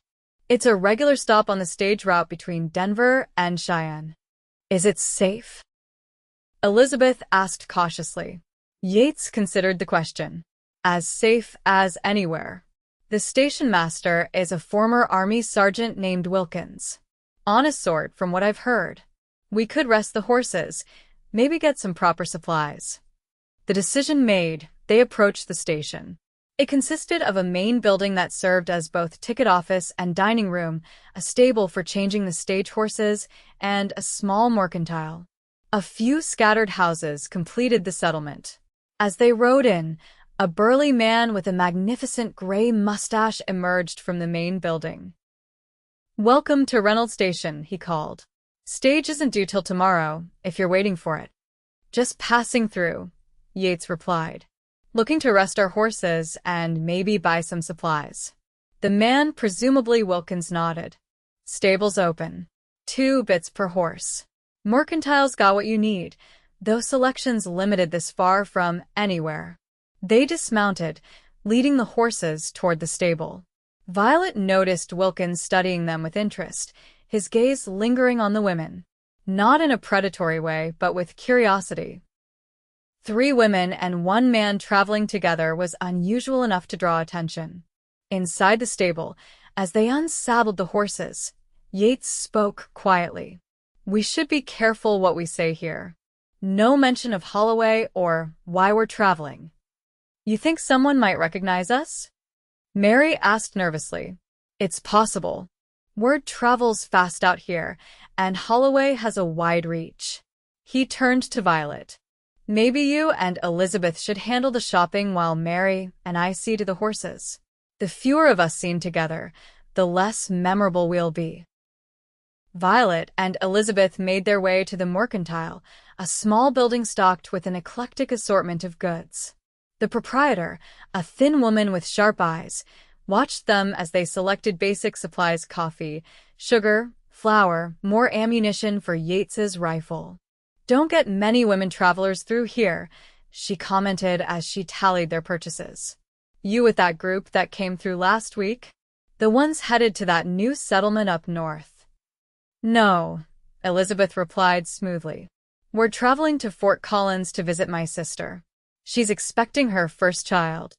It's a regular stop on the stage route between Denver and Cheyenne. Is it safe? Elizabeth asked cautiously. Yates considered the question. As safe as anywhere. The station master is a former Army sergeant named Wilkins. Honest sort, from what I've heard. We could rest the horses, maybe get some proper supplies. The decision made, they approached the station. It consisted of a main building that served as both ticket office and dining room, a stable for changing the stage horses, and a small mercantile. A few scattered houses completed the settlement. As they rode in, a burly man with a magnificent gray mustache emerged from the main building. "Welcome to Reynolds Station," he called. "Stage isn't due till tomorrow, if you're waiting for it." "Just passing through," Yates replied. "Looking to rest our horses and maybe buy some supplies." The man, presumably Wilkins, nodded. "Stable's open. 2 bits per horse. Mercantile's got what you need, though selection's limited this far from anywhere." They dismounted, leading the horses toward the stable. Violet noticed Wilkins studying them with interest, his gaze lingering on the women. Not in a predatory way, but with curiosity. 3 women and 1 man traveling together was unusual enough to draw attention. Inside the stable, as they unsaddled the horses, Yates spoke quietly. "We should be careful what we say here. No mention of Holloway or why we're traveling." "You think someone might recognize us?" Mary asked nervously. "It's possible. Word travels fast out here, and Holloway has a wide reach." He turned to Violet. "Maybe you and Elizabeth should handle the shopping while Mary and I see to the horses. The fewer of us seen together, the less memorable we'll be." Violet and Elizabeth made their way to the mercantile, a small building stocked with an eclectic assortment of goods. The proprietor, a thin woman with sharp eyes, watched them as they selected basic supplies: coffee, sugar, flour, more ammunition for Yates's rifle. "Don't get many women travelers through here," she commented as she tallied their purchases. "You with that group that came through last week? The ones headed to that new settlement up north?" "No," Elizabeth replied smoothly. "We're traveling to Fort Collins to visit my sister. She's expecting her first child."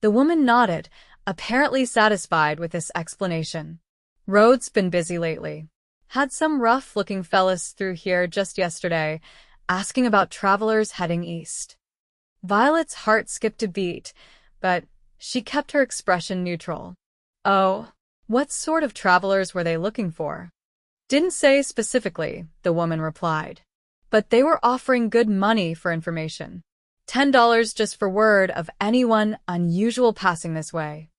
The woman nodded, apparently satisfied with this explanation. "Road's been busy lately. Had some rough-looking fellas through here just yesterday, asking about travelers heading east." Violet's heart skipped a beat, but she kept her expression neutral. "Oh, what sort of travelers were they looking for?" "Didn't say specifically," the woman replied. "But they were offering good money for information. $10 just for word of anyone unusual passing this way."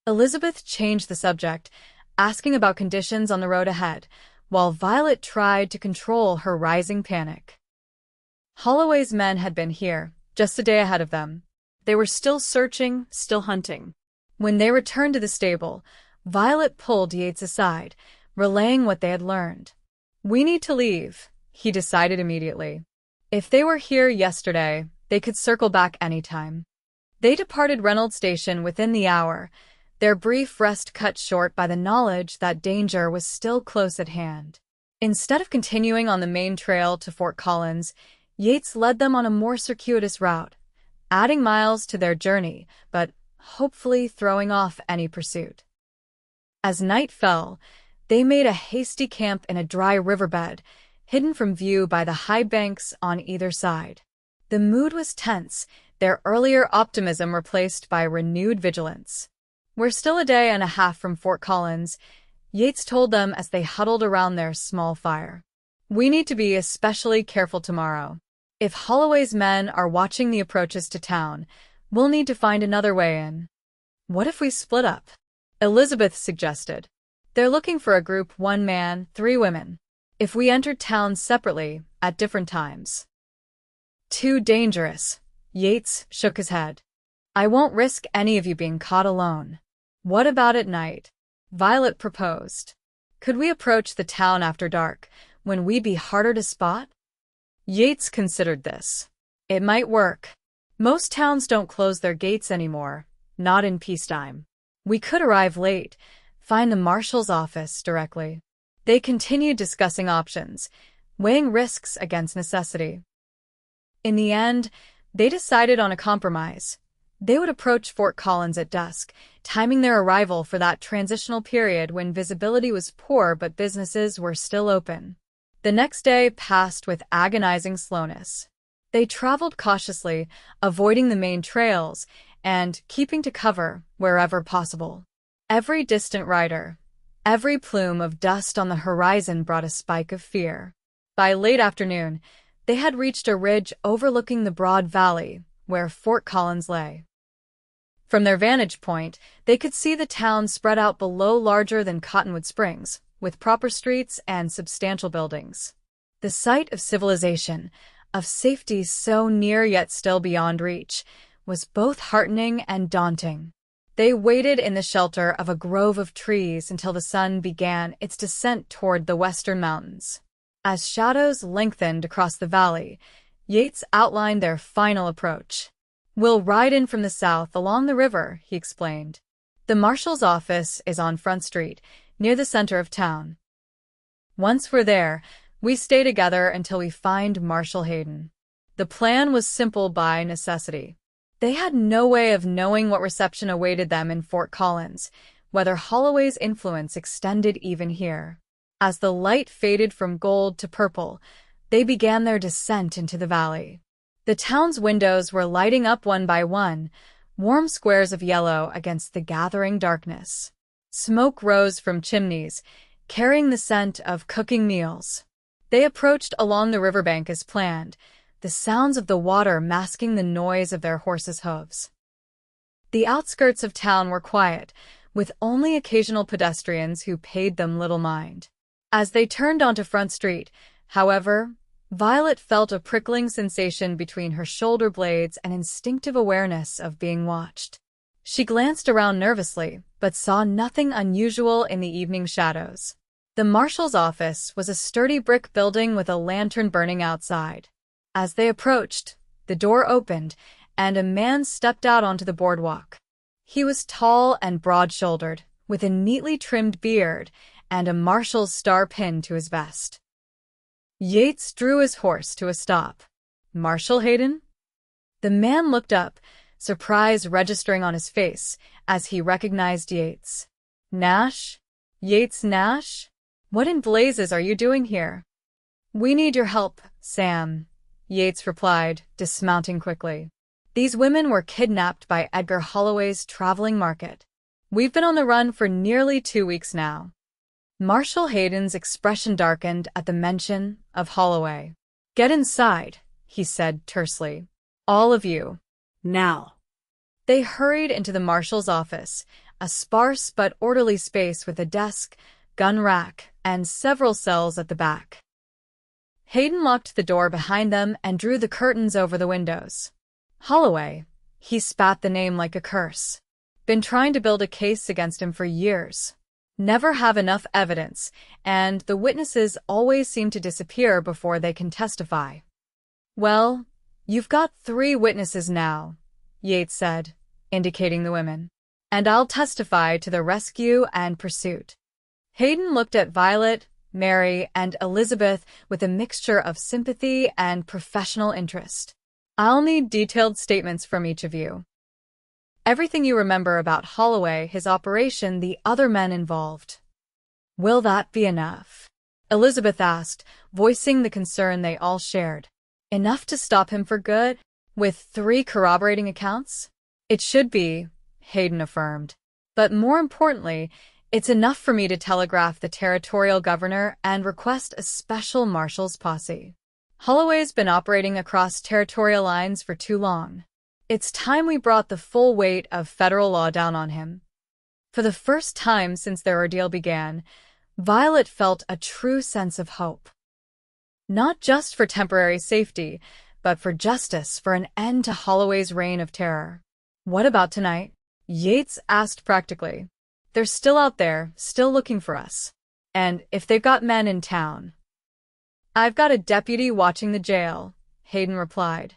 Elizabeth changed the subject, asking about conditions on the road ahead, while Violet tried to control her rising panic. Holloway's men had been here, just a day ahead of them. They were still searching, still hunting. When they returned to the stable, Violet pulled Yates aside, relaying what they had learned. "We need to leave," he decided immediately. "If they were here yesterday, they could circle back anytime." They departed Reynolds Station within the hour, their brief rest cut short by the knowledge that danger was still close at hand. Instead of continuing on the main trail to Fort Collins, Yates led them on a more circuitous route, adding miles to their journey, but hopefully throwing off any pursuit. As night fell, they made a hasty camp in a dry riverbed, hidden from view by the high banks on either side. The mood was tense, their earlier optimism replaced by renewed vigilance. "We're still a day and a half from Fort Collins," Yates told them as they huddled around their small fire. "We need to be especially careful tomorrow. If Holloway's men are watching the approaches to town, we'll need to find another way in." What if we split up? Elizabeth suggested. They're looking for a group 1 man, 3 women. If we entered town separately, at different times. Too dangerous. Yates shook his head. I won't risk any of you being caught alone. What about at night? Violet proposed. Could we approach the town after dark, when we'd be harder to spot? Yates considered this. It might work. Most towns don't close their gates anymore, not in peacetime. We could arrive late, find the marshal's office directly. They continued discussing options, weighing risks against necessity. In the end, they decided on a compromise. They would approach Fort Collins at dusk, timing their arrival for that transitional period when visibility was poor but businesses were still open. The next day passed with agonizing slowness. They traveled cautiously, avoiding the main trails and keeping to cover wherever possible. Every distant rider, every plume of dust on the horizon brought a spike of fear. By late afternoon, they had reached a ridge overlooking the broad valley where Fort Collins lay. From their vantage point, they could see the town spread out below, larger than Cottonwood Springs, with proper streets and substantial buildings. The sight of civilization, of safety so near yet still beyond reach, was both heartening and daunting. They waited in the shelter of a grove of trees until the sun began its descent toward the western mountains. As shadows lengthened across the valley, Yates outlined their final approach. We'll ride in from the south along the river, he explained. The marshal's office is on Front Street, near the center of town. Once we're there, we stay together until we find Marshal Hayden. The plan was simple by necessity. They had no way of knowing what reception awaited them in Fort Collins, whether Holloway's influence extended even here. As the light faded from gold to purple, they began their descent into the valley. The town's windows were lighting up one by one, warm squares of yellow against the gathering darkness. Smoke rose from chimneys, carrying the scent of cooking meals. They approached along the riverbank as planned, the sounds of the water masking the noise of their horses' hooves. The outskirts of town were quiet, with only occasional pedestrians who paid them little mind. As they turned onto Front Street, however, Violet felt a prickling sensation between her shoulder blades and instinctive awareness of being watched. She glanced around nervously, but saw nothing unusual in the evening shadows. The marshal's office was a sturdy brick building with a lantern burning outside. As they approached, the door opened, and a man stepped out onto the boardwalk. He was tall and broad-shouldered, with a neatly trimmed beard and a marshal's star pinned to his vest. Yates drew his horse to a stop. Marshal Hayden? The man looked up, surprise registering on his face as he recognized Yates. Nash? Yates Nash? What in blazes are you doing here? We need your help, Sam, Yates replied, dismounting quickly. These women were kidnapped by Edgar Holloway's traveling market. We've been on the run for nearly 2 weeks now. Marshal Hayden's expression darkened at the mention of Holloway. Get inside, he said tersely. All of you. Now. They hurried into the marshal's office, a sparse but orderly space with a desk, gun rack, and several cells at the back. Hayden locked the door behind them and drew the curtains over the windows. Holloway, he spat the name like a curse. Been trying to build a case against him for years. Never have enough evidence, and the witnesses always seem to disappear before they can testify. Well, you've got 3 witnesses now, Yates said, indicating the women. And I'll testify to the rescue and pursuit. Hayden looked at Violet, Mary, and Elizabeth with a mixture of sympathy and professional interest. I'll need detailed statements from each of you. Everything you remember about Holloway, his operation, the other men involved. Will that be enough? Elizabeth asked, voicing the concern they all shared. Enough to stop him for good? With 3 corroborating accounts? It should be, Hayden affirmed. But more importantly, it's enough for me to telegraph the territorial governor and request a special marshal's posse. Holloway's been operating across territorial lines for too long. It's time we brought the full weight of federal law down on him. For the first time since their ordeal began, Violet felt a true sense of hope. Not just for temporary safety, but for justice, for an end to Holloway's reign of terror. What about tonight? Yates asked practically. They're still out there, still looking for us. And if they've got men in town. I've got a deputy watching the jail, Hayden replied.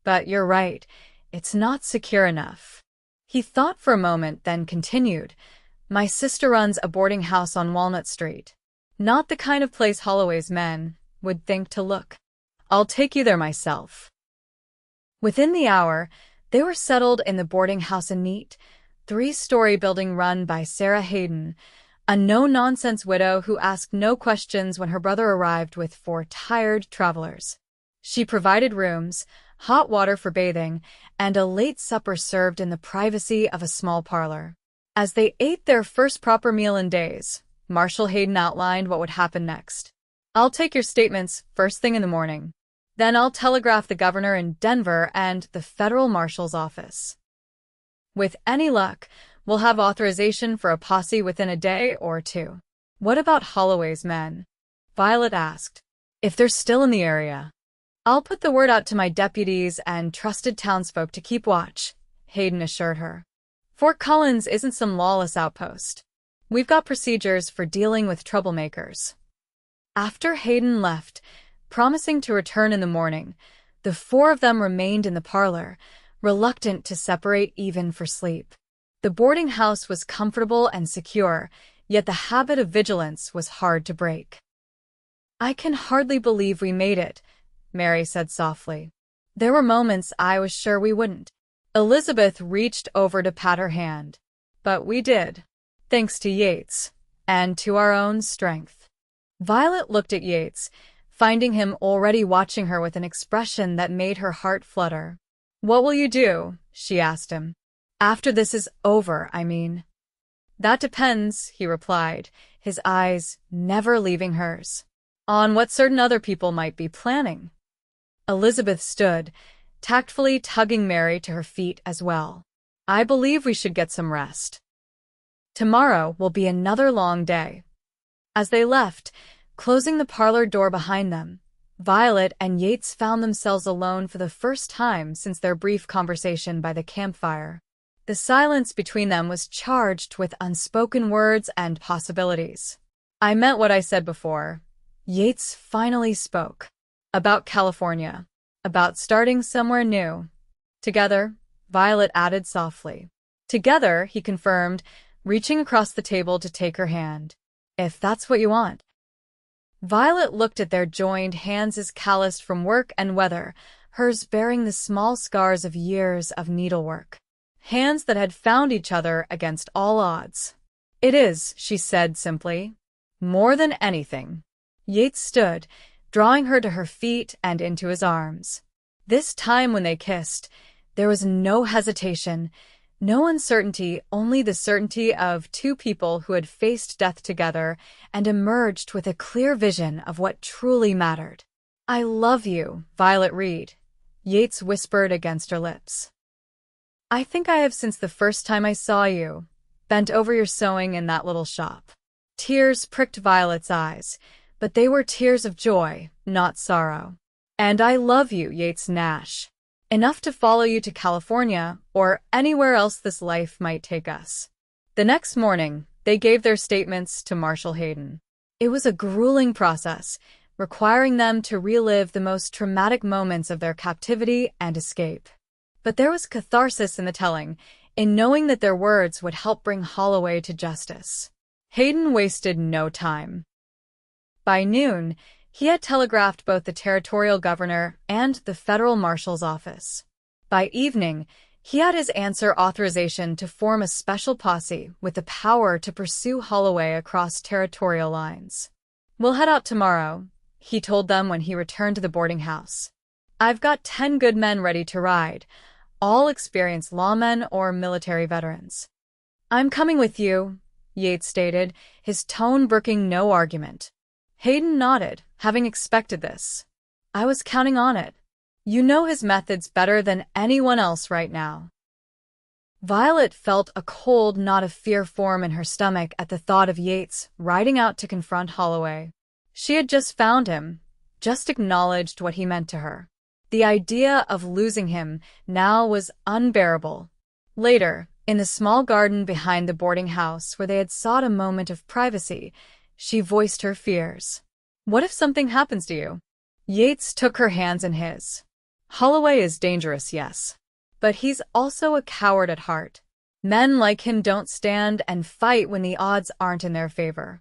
But you're right, it's not secure enough. He thought for a moment, then continued. My sister runs a boarding house on Walnut Street. Not the kind of place Holloway's men would think to look. I'll take you there myself. Within the hour, they were settled in the boarding house, a neat, three-story building run by Sarah Hayden, a no-nonsense widow who asked no questions when her brother arrived with 4 tired travelers. She provided rooms, hot water for bathing, and a late supper served in the privacy of a small parlor. As they ate their first proper meal in days, Marshal Hayden outlined what would happen next. I'll take your statements first thing in the morning. Then I'll telegraph the governor in Denver and the federal marshal's office. With any luck, we'll have authorization for a posse within a day or two. What about Holloway's men? Violet asked. If they're still in the area. I'll put the word out to my deputies and trusted townsfolk to keep watch, Hayden assured her. Fort Collins isn't some lawless outpost. We've got procedures for dealing with troublemakers. After Hayden left, promising to return in the morning, the 4 of them remained in the parlor, reluctant to separate even for sleep. The boarding house was comfortable and secure, yet the habit of vigilance was hard to break. I can hardly believe we made it, Mary said softly. There were moments I was sure we wouldn't. Elizabeth reached over to pat her hand. But we did, thanks to Yates, and to our own strength. Violet looked at Yates, finding him already watching her with an expression that made her heart flutter. What will you do? She asked him. After this is over, I mean. That depends, he replied, his eyes never leaving hers. On what certain other people might be planning. Elizabeth stood, tactfully tugging Mary to her feet as well. I believe we should get some rest. Tomorrow will be another long day. As they left, closing the parlor door behind them, Violet and Yates found themselves alone for the first time since their brief conversation by the campfire. The silence between them was charged with unspoken words and possibilities. I meant what I said before. Yates finally spoke. About California. About starting somewhere new. Together, Violet added softly. Together, he confirmed, reaching across the table to take her hand. If that's what you want. Violet looked at their joined hands as calloused from work and weather, hers bearing the small scars of years of needlework. Hands that had found each other against all odds. It is, she said simply. More than anything. Yates stood, drawing her to her feet and into his arms. This time when they kissed, there was no hesitation, no uncertainty, only the certainty of 2 people who had faced death together and emerged with a clear vision of what truly mattered. I love you, Violet Reed, Yates whispered against her lips. I think I have since the first time I saw you, bent over your sewing in that little shop. Tears pricked Violet's eyes, but they were tears of joy, not sorrow. And I love you, Yates gnashed. Enough to follow you to California or anywhere else this life might take us. The next morning, they gave their statements to Marshal Hayden. It was a grueling process, requiring them to relive the most traumatic moments of their captivity and escape. But there was catharsis in the telling, in knowing that their words would help bring Holloway to justice. Hayden wasted no time. By noon, he had telegraphed both the territorial governor and the federal marshal's office. By evening, he had his answer authorization to form a special posse with the power to pursue Holloway across territorial lines. We'll head out tomorrow, he told them when he returned to the boarding house. I've got 10 good men ready to ride, all experienced lawmen or military veterans. I'm coming with you, Yates stated, his tone brooking no argument. Hayden nodded, having expected this. I was counting on it. You know his methods better than anyone else right now. Violet felt a cold knot of fear form in her stomach at the thought of Yates riding out to confront Holloway. She had just found him, just acknowledged what he meant to her. The idea of losing him now was unbearable. Later, in the small garden behind the boarding house where they had sought a moment of privacy, she voiced her fears. What if something happens to you? Yates took her hands in his. Holloway is dangerous, yes. But he's also a coward at heart. Men like him don't stand and fight when the odds aren't in their favor.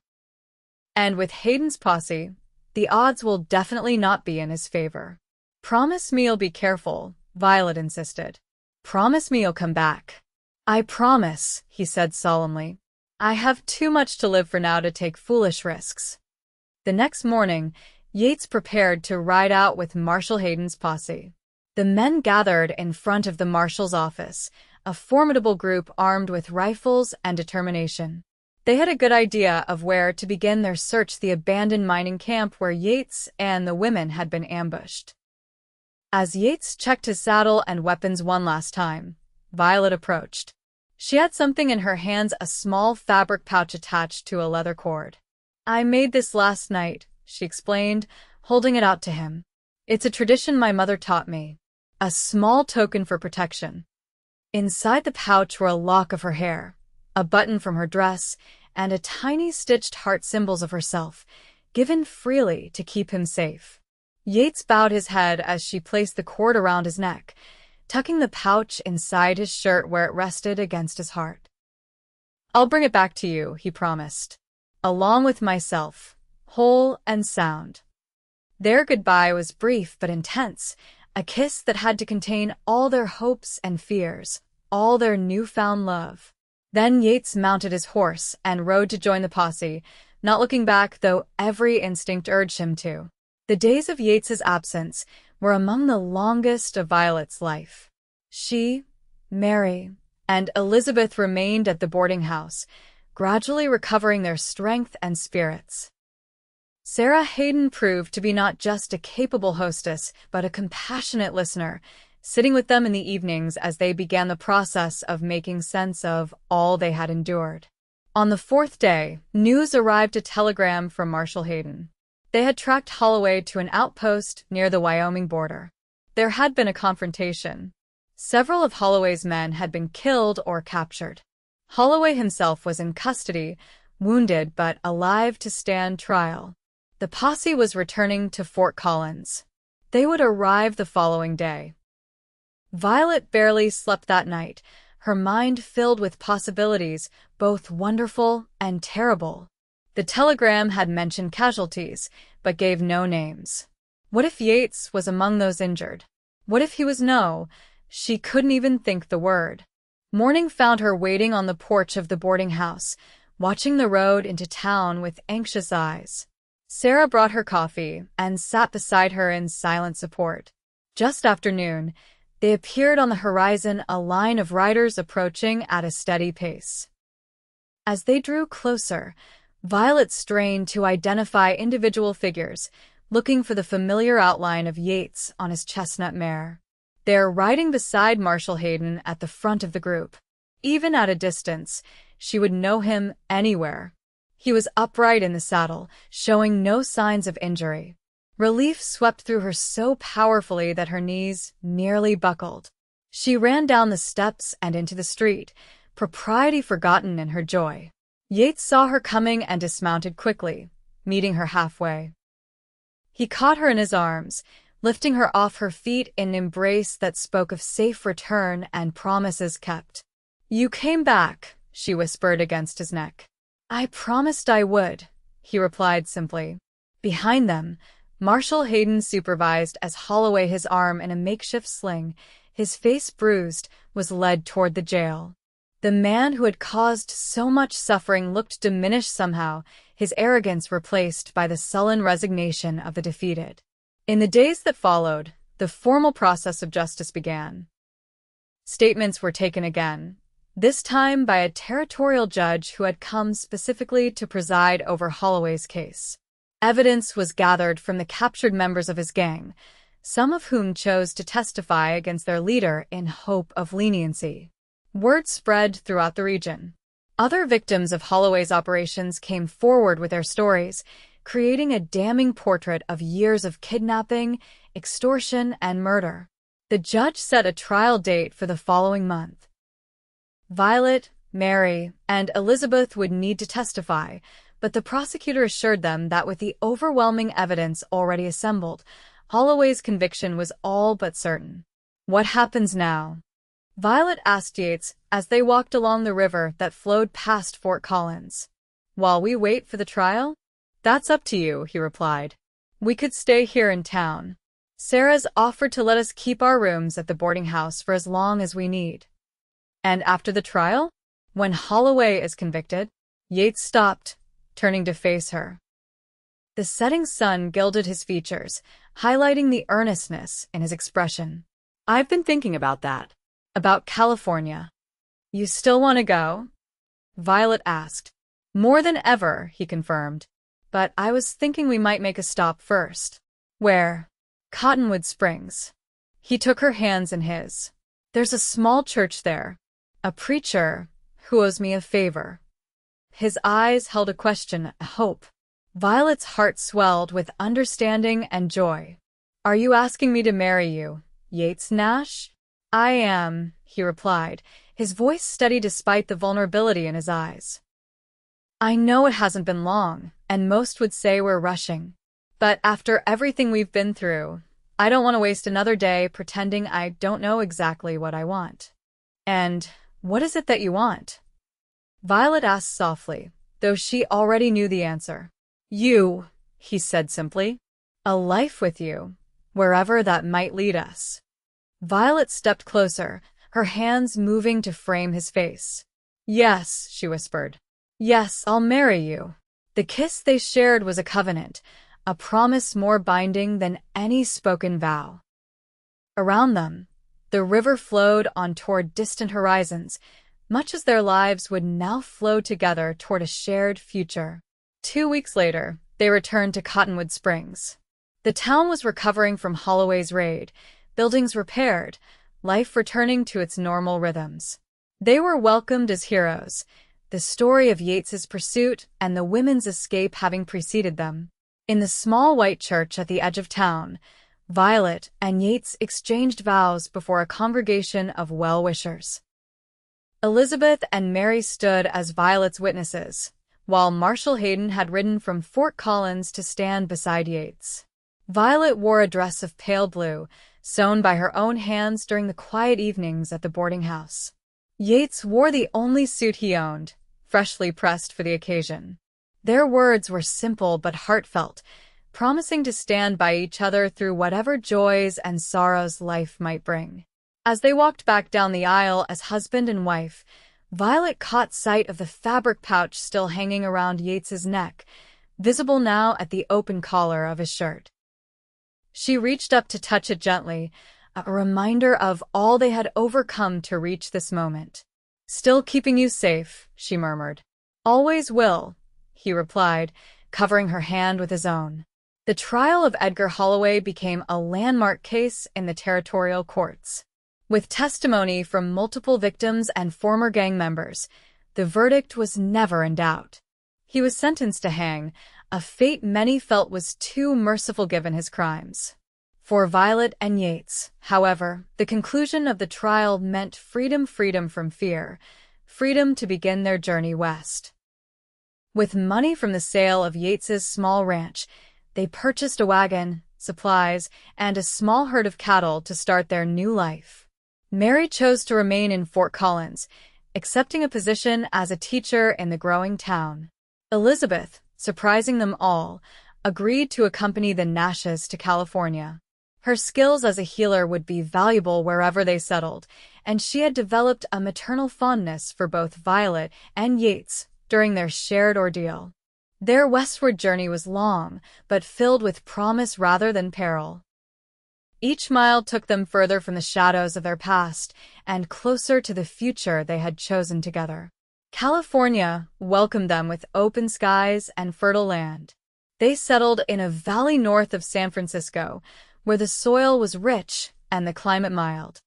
And with Hayden's posse, the odds will definitely not be in his favor. Promise me you'll be careful, Violet insisted. Promise me you'll come back. I promise, he said solemnly. I have too much to live for now to take foolish risks. The next morning, Yates prepared to ride out with Marshal Hayden's posse. The men gathered in front of the marshal's office, a formidable group armed with rifles and determination. They had a good idea of where to begin their search, the abandoned mining camp where Yates and the women had been ambushed. As Yates checked his saddle and weapons one last time, Violet approached. She had something in her hands, a small fabric pouch attached to a leather cord. I made this last night, she explained, holding it out to him. It's a tradition my mother taught me. A small token for protection. Inside the pouch were a lock of her hair, a button from her dress, and a tiny stitched heart symbols of herself, given freely to keep him safe. Yates bowed his head as she placed the cord around his neck, tucking the pouch inside his shirt where it rested against his heart. I'll bring it back to you, he promised, along with myself, whole and sound. Their goodbye was brief but intense, a kiss that had to contain all their hopes and fears, all their newfound love. Then Yates mounted his horse and rode to join the posse, not looking back, though every instinct urged him to. The days of Yates's absence were among the longest of Violet's life. She, Mary, and Elizabeth remained at the boarding house, gradually recovering their strength and spirits. Sarah Hayden proved to be not just a capable hostess, but a compassionate listener, sitting with them in the evenings as they began the process of making sense of all they had endured. On the fourth day, news arrived, a telegram from Marshal Hayden. They had tracked Holloway to an outpost near the Wyoming border. There had been a confrontation. Several of Holloway's men had been killed or captured. Holloway himself was in custody, wounded but alive to stand trial. The posse was returning to Fort Collins. They would arrive the following day. Violet barely slept that night, her mind filled with possibilities, both wonderful and terrible. The telegram had mentioned casualties, but gave no names. What if Yates was among those injured? What if he was no? She couldn't even think the word. Morning found her waiting on the porch of the boarding house, watching the road into town with anxious eyes. Sarah brought her coffee and sat beside her in silent support. Just after noon, they appeared on the horizon, a line of riders approaching at a steady pace. As they drew closer, Violet strained to identify individual figures, looking for the familiar outline of Yates on his chestnut mare. There, riding beside Marshal Hayden at the front of the group. Even at a distance, she would know him anywhere. He was upright in the saddle, showing no signs of injury. Relief swept through her so powerfully that her knees nearly buckled. She ran down the steps and into the street, propriety forgotten in her joy. Yates saw her coming and dismounted quickly, meeting her halfway. He caught her in his arms, lifting her off her feet in an embrace that spoke of safe return and promises kept. "You came back," she whispered against his neck. "I promised I would," he replied simply. Behind them, Marshal Hayden supervised as Holloway, his arm in a makeshift sling, his face bruised, was led toward the jail. The man who had caused so much suffering looked diminished somehow, his arrogance replaced by the sullen resignation of the defeated. In the days that followed, the formal process of justice began. Statements were taken again, this time by a territorial judge who had come specifically to preside over Holloway's case. Evidence was gathered from the captured members of his gang, some of whom chose to testify against their leader in hope of leniency. Word spread throughout the region. Other victims of Holloway's operations came forward with their stories, creating a damning portrait of years of kidnapping, extortion, and murder. The judge set a trial date for the following month. Violet, Mary, and Elizabeth would need to testify, but the prosecutor assured them that with the overwhelming evidence already assembled, Holloway's conviction was all but certain. "What happens now?" Violet asked Yates as they walked along the river that flowed past Fort Collins. "While we wait for the trial?" "That's up to you," he replied. "We could stay here in town. Sarah's offered to let us keep our rooms at the boarding house for as long as we need." "And after the trial? When Holloway is convicted?" Yates stopped, turning to face her. The setting sun gilded his features, highlighting the earnestness in his expression. "I've been thinking about that. About California. You still want to go?" Violet asked. "More than ever," he confirmed. "But I was thinking we might make a stop first." "Where?" "Cottonwood Springs." He took her hands in his. "There's a small church there. A preacher who owes me a favor." His eyes held a question, a hope. Violet's heart swelled with understanding and joy. "Are you asking me to marry you, Yates Nash?" "I am," he replied, his voice steady despite the vulnerability in his eyes. "I know it hasn't been long, and most would say we're rushing. But after everything we've been through, I don't want to waste another day pretending I don't know exactly what I want." "And what is it that you want?" Violet asked softly, though she already knew the answer. "You," he said simply. "A life with you, wherever that might lead us." Violet stepped closer, her hands moving to frame his face. "Yes," she whispered. "Yes, I'll marry you." The kiss they shared was a covenant, a promise more binding than any spoken vow. Around them, the river flowed on toward distant horizons, much as their lives would now flow together toward a shared future. 2 weeks later, they returned to Cottonwood Springs. The town was recovering from Holloway's raid, buildings repaired, life returning to its normal rhythms. They were welcomed as heroes, the story of Yates's pursuit and the women's escape having preceded them. In the small white church at the edge of town, Violet and Yates exchanged vows before a congregation of well-wishers. Elizabeth and Mary stood as Violet's witnesses, while Marshal Hayden had ridden from Fort Collins to stand beside Yates. Violet wore a dress of pale blue, sewn by her own hands during the quiet evenings at the boarding house. Yates wore the only suit he owned, freshly pressed for the occasion. Their words were simple but heartfelt, promising to stand by each other through whatever joys and sorrows life might bring. As they walked back down the aisle as husband and wife, Violet caught sight of the fabric pouch still hanging around Yates's neck, visible now at the open collar of his shirt. She reached up to touch it gently, a reminder of all they had overcome to reach this moment. "Still keeping you safe," she murmured. "Always will," he replied, covering her hand with his own. The trial of Edgar Holloway became a landmark case in the territorial courts. With testimony from multiple victims and former gang members, the verdict was never in doubt. He was sentenced to hang, a fate many felt was too merciful given his crimes. For Violet and Yates, however, the conclusion of the trial meant freedom from fear, freedom to begin their journey west. With money from the sale of Yates's small ranch, they purchased a wagon, supplies, and a small herd of cattle to start their new life. Mary chose to remain in Fort Collins, accepting a position as a teacher in the growing town. Elizabeth, surprising them all, agreed to accompany the Nashes to California. Her skills as a healer would be valuable wherever they settled, and she had developed a maternal fondness for both Violet and Yates during their shared ordeal. Their westward journey was long, but filled with promise rather than peril. Each mile took them further from the shadows of their past and closer to the future they had chosen together. California welcomed them with open skies and fertile land. They settled in a valley north of San Francisco, where the soil was rich and the climate mild.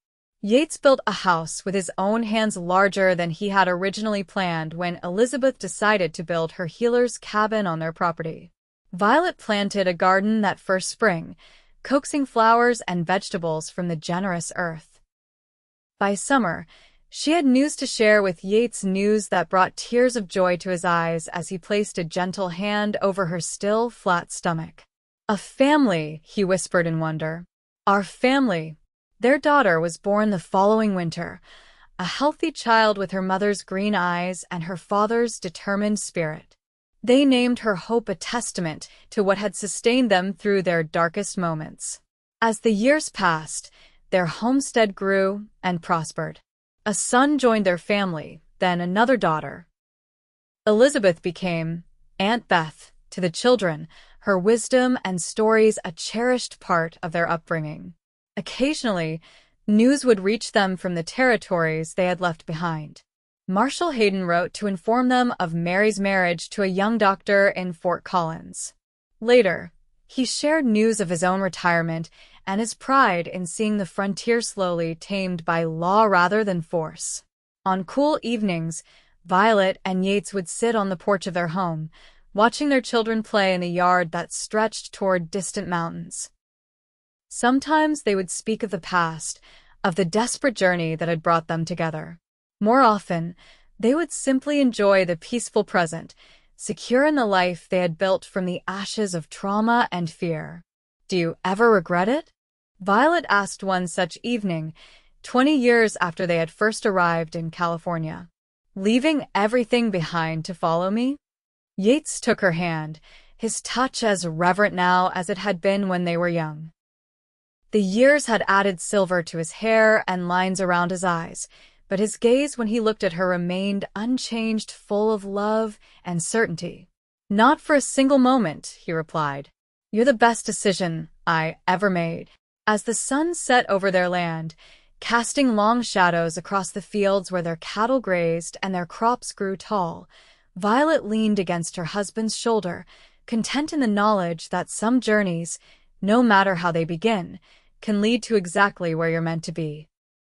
Yates built a house with his own hands larger than he had originally planned when Elizabeth decided to build her healer's cabin on their property. Violet planted a garden that first spring, coaxing flowers and vegetables from the generous earth. By summer, she had news to share with Yates, news that brought tears of joy to his eyes as he placed a gentle hand over her still, flat stomach. "A family," he whispered in wonder. "Our family." Their daughter was born the following winter, a healthy child with her mother's green eyes and her father's determined spirit. They named her Hope, a testament to what had sustained them through their darkest moments. As the years passed, their homestead grew and prospered. A son joined their family, then another daughter. Elizabeth became Aunt Beth to the children, her wisdom and stories a cherished part of their upbringing. Occasionally, news would reach them from the territories they had left behind. Marshal Hayden wrote to inform them of Mary's marriage to a young doctor in Fort Collins. Later, he shared news of his own retirement and his pride in seeing the frontier slowly tamed by law rather than force. On cool evenings, Violet and Yates would sit on the porch of their home, watching their children play in the yard that stretched toward distant mountains. Sometimes they would speak of the past, of the desperate journey that had brought them together. More often, they would simply enjoy the peaceful present, secure in the life they had built from the ashes of trauma and fear. "Do you ever regret it?" Violet asked one such evening, 20 years after they had first arrived in California. "Leaving everything behind to follow me?" Yates took her hand, his touch as reverent now as it had been when they were young. The years had added silver to his hair and lines around his eyes, but his gaze when he looked at her remained unchanged, full of love and certainty. "Not for a single moment," he replied. "You're the best decision I ever made." As the sun set over their land, casting long shadows across the fields where their cattle grazed and their crops grew tall, Violet leaned against her husband's shoulder, content in the knowledge that some journeys, no matter how they begin, can lead to exactly where you're meant to be.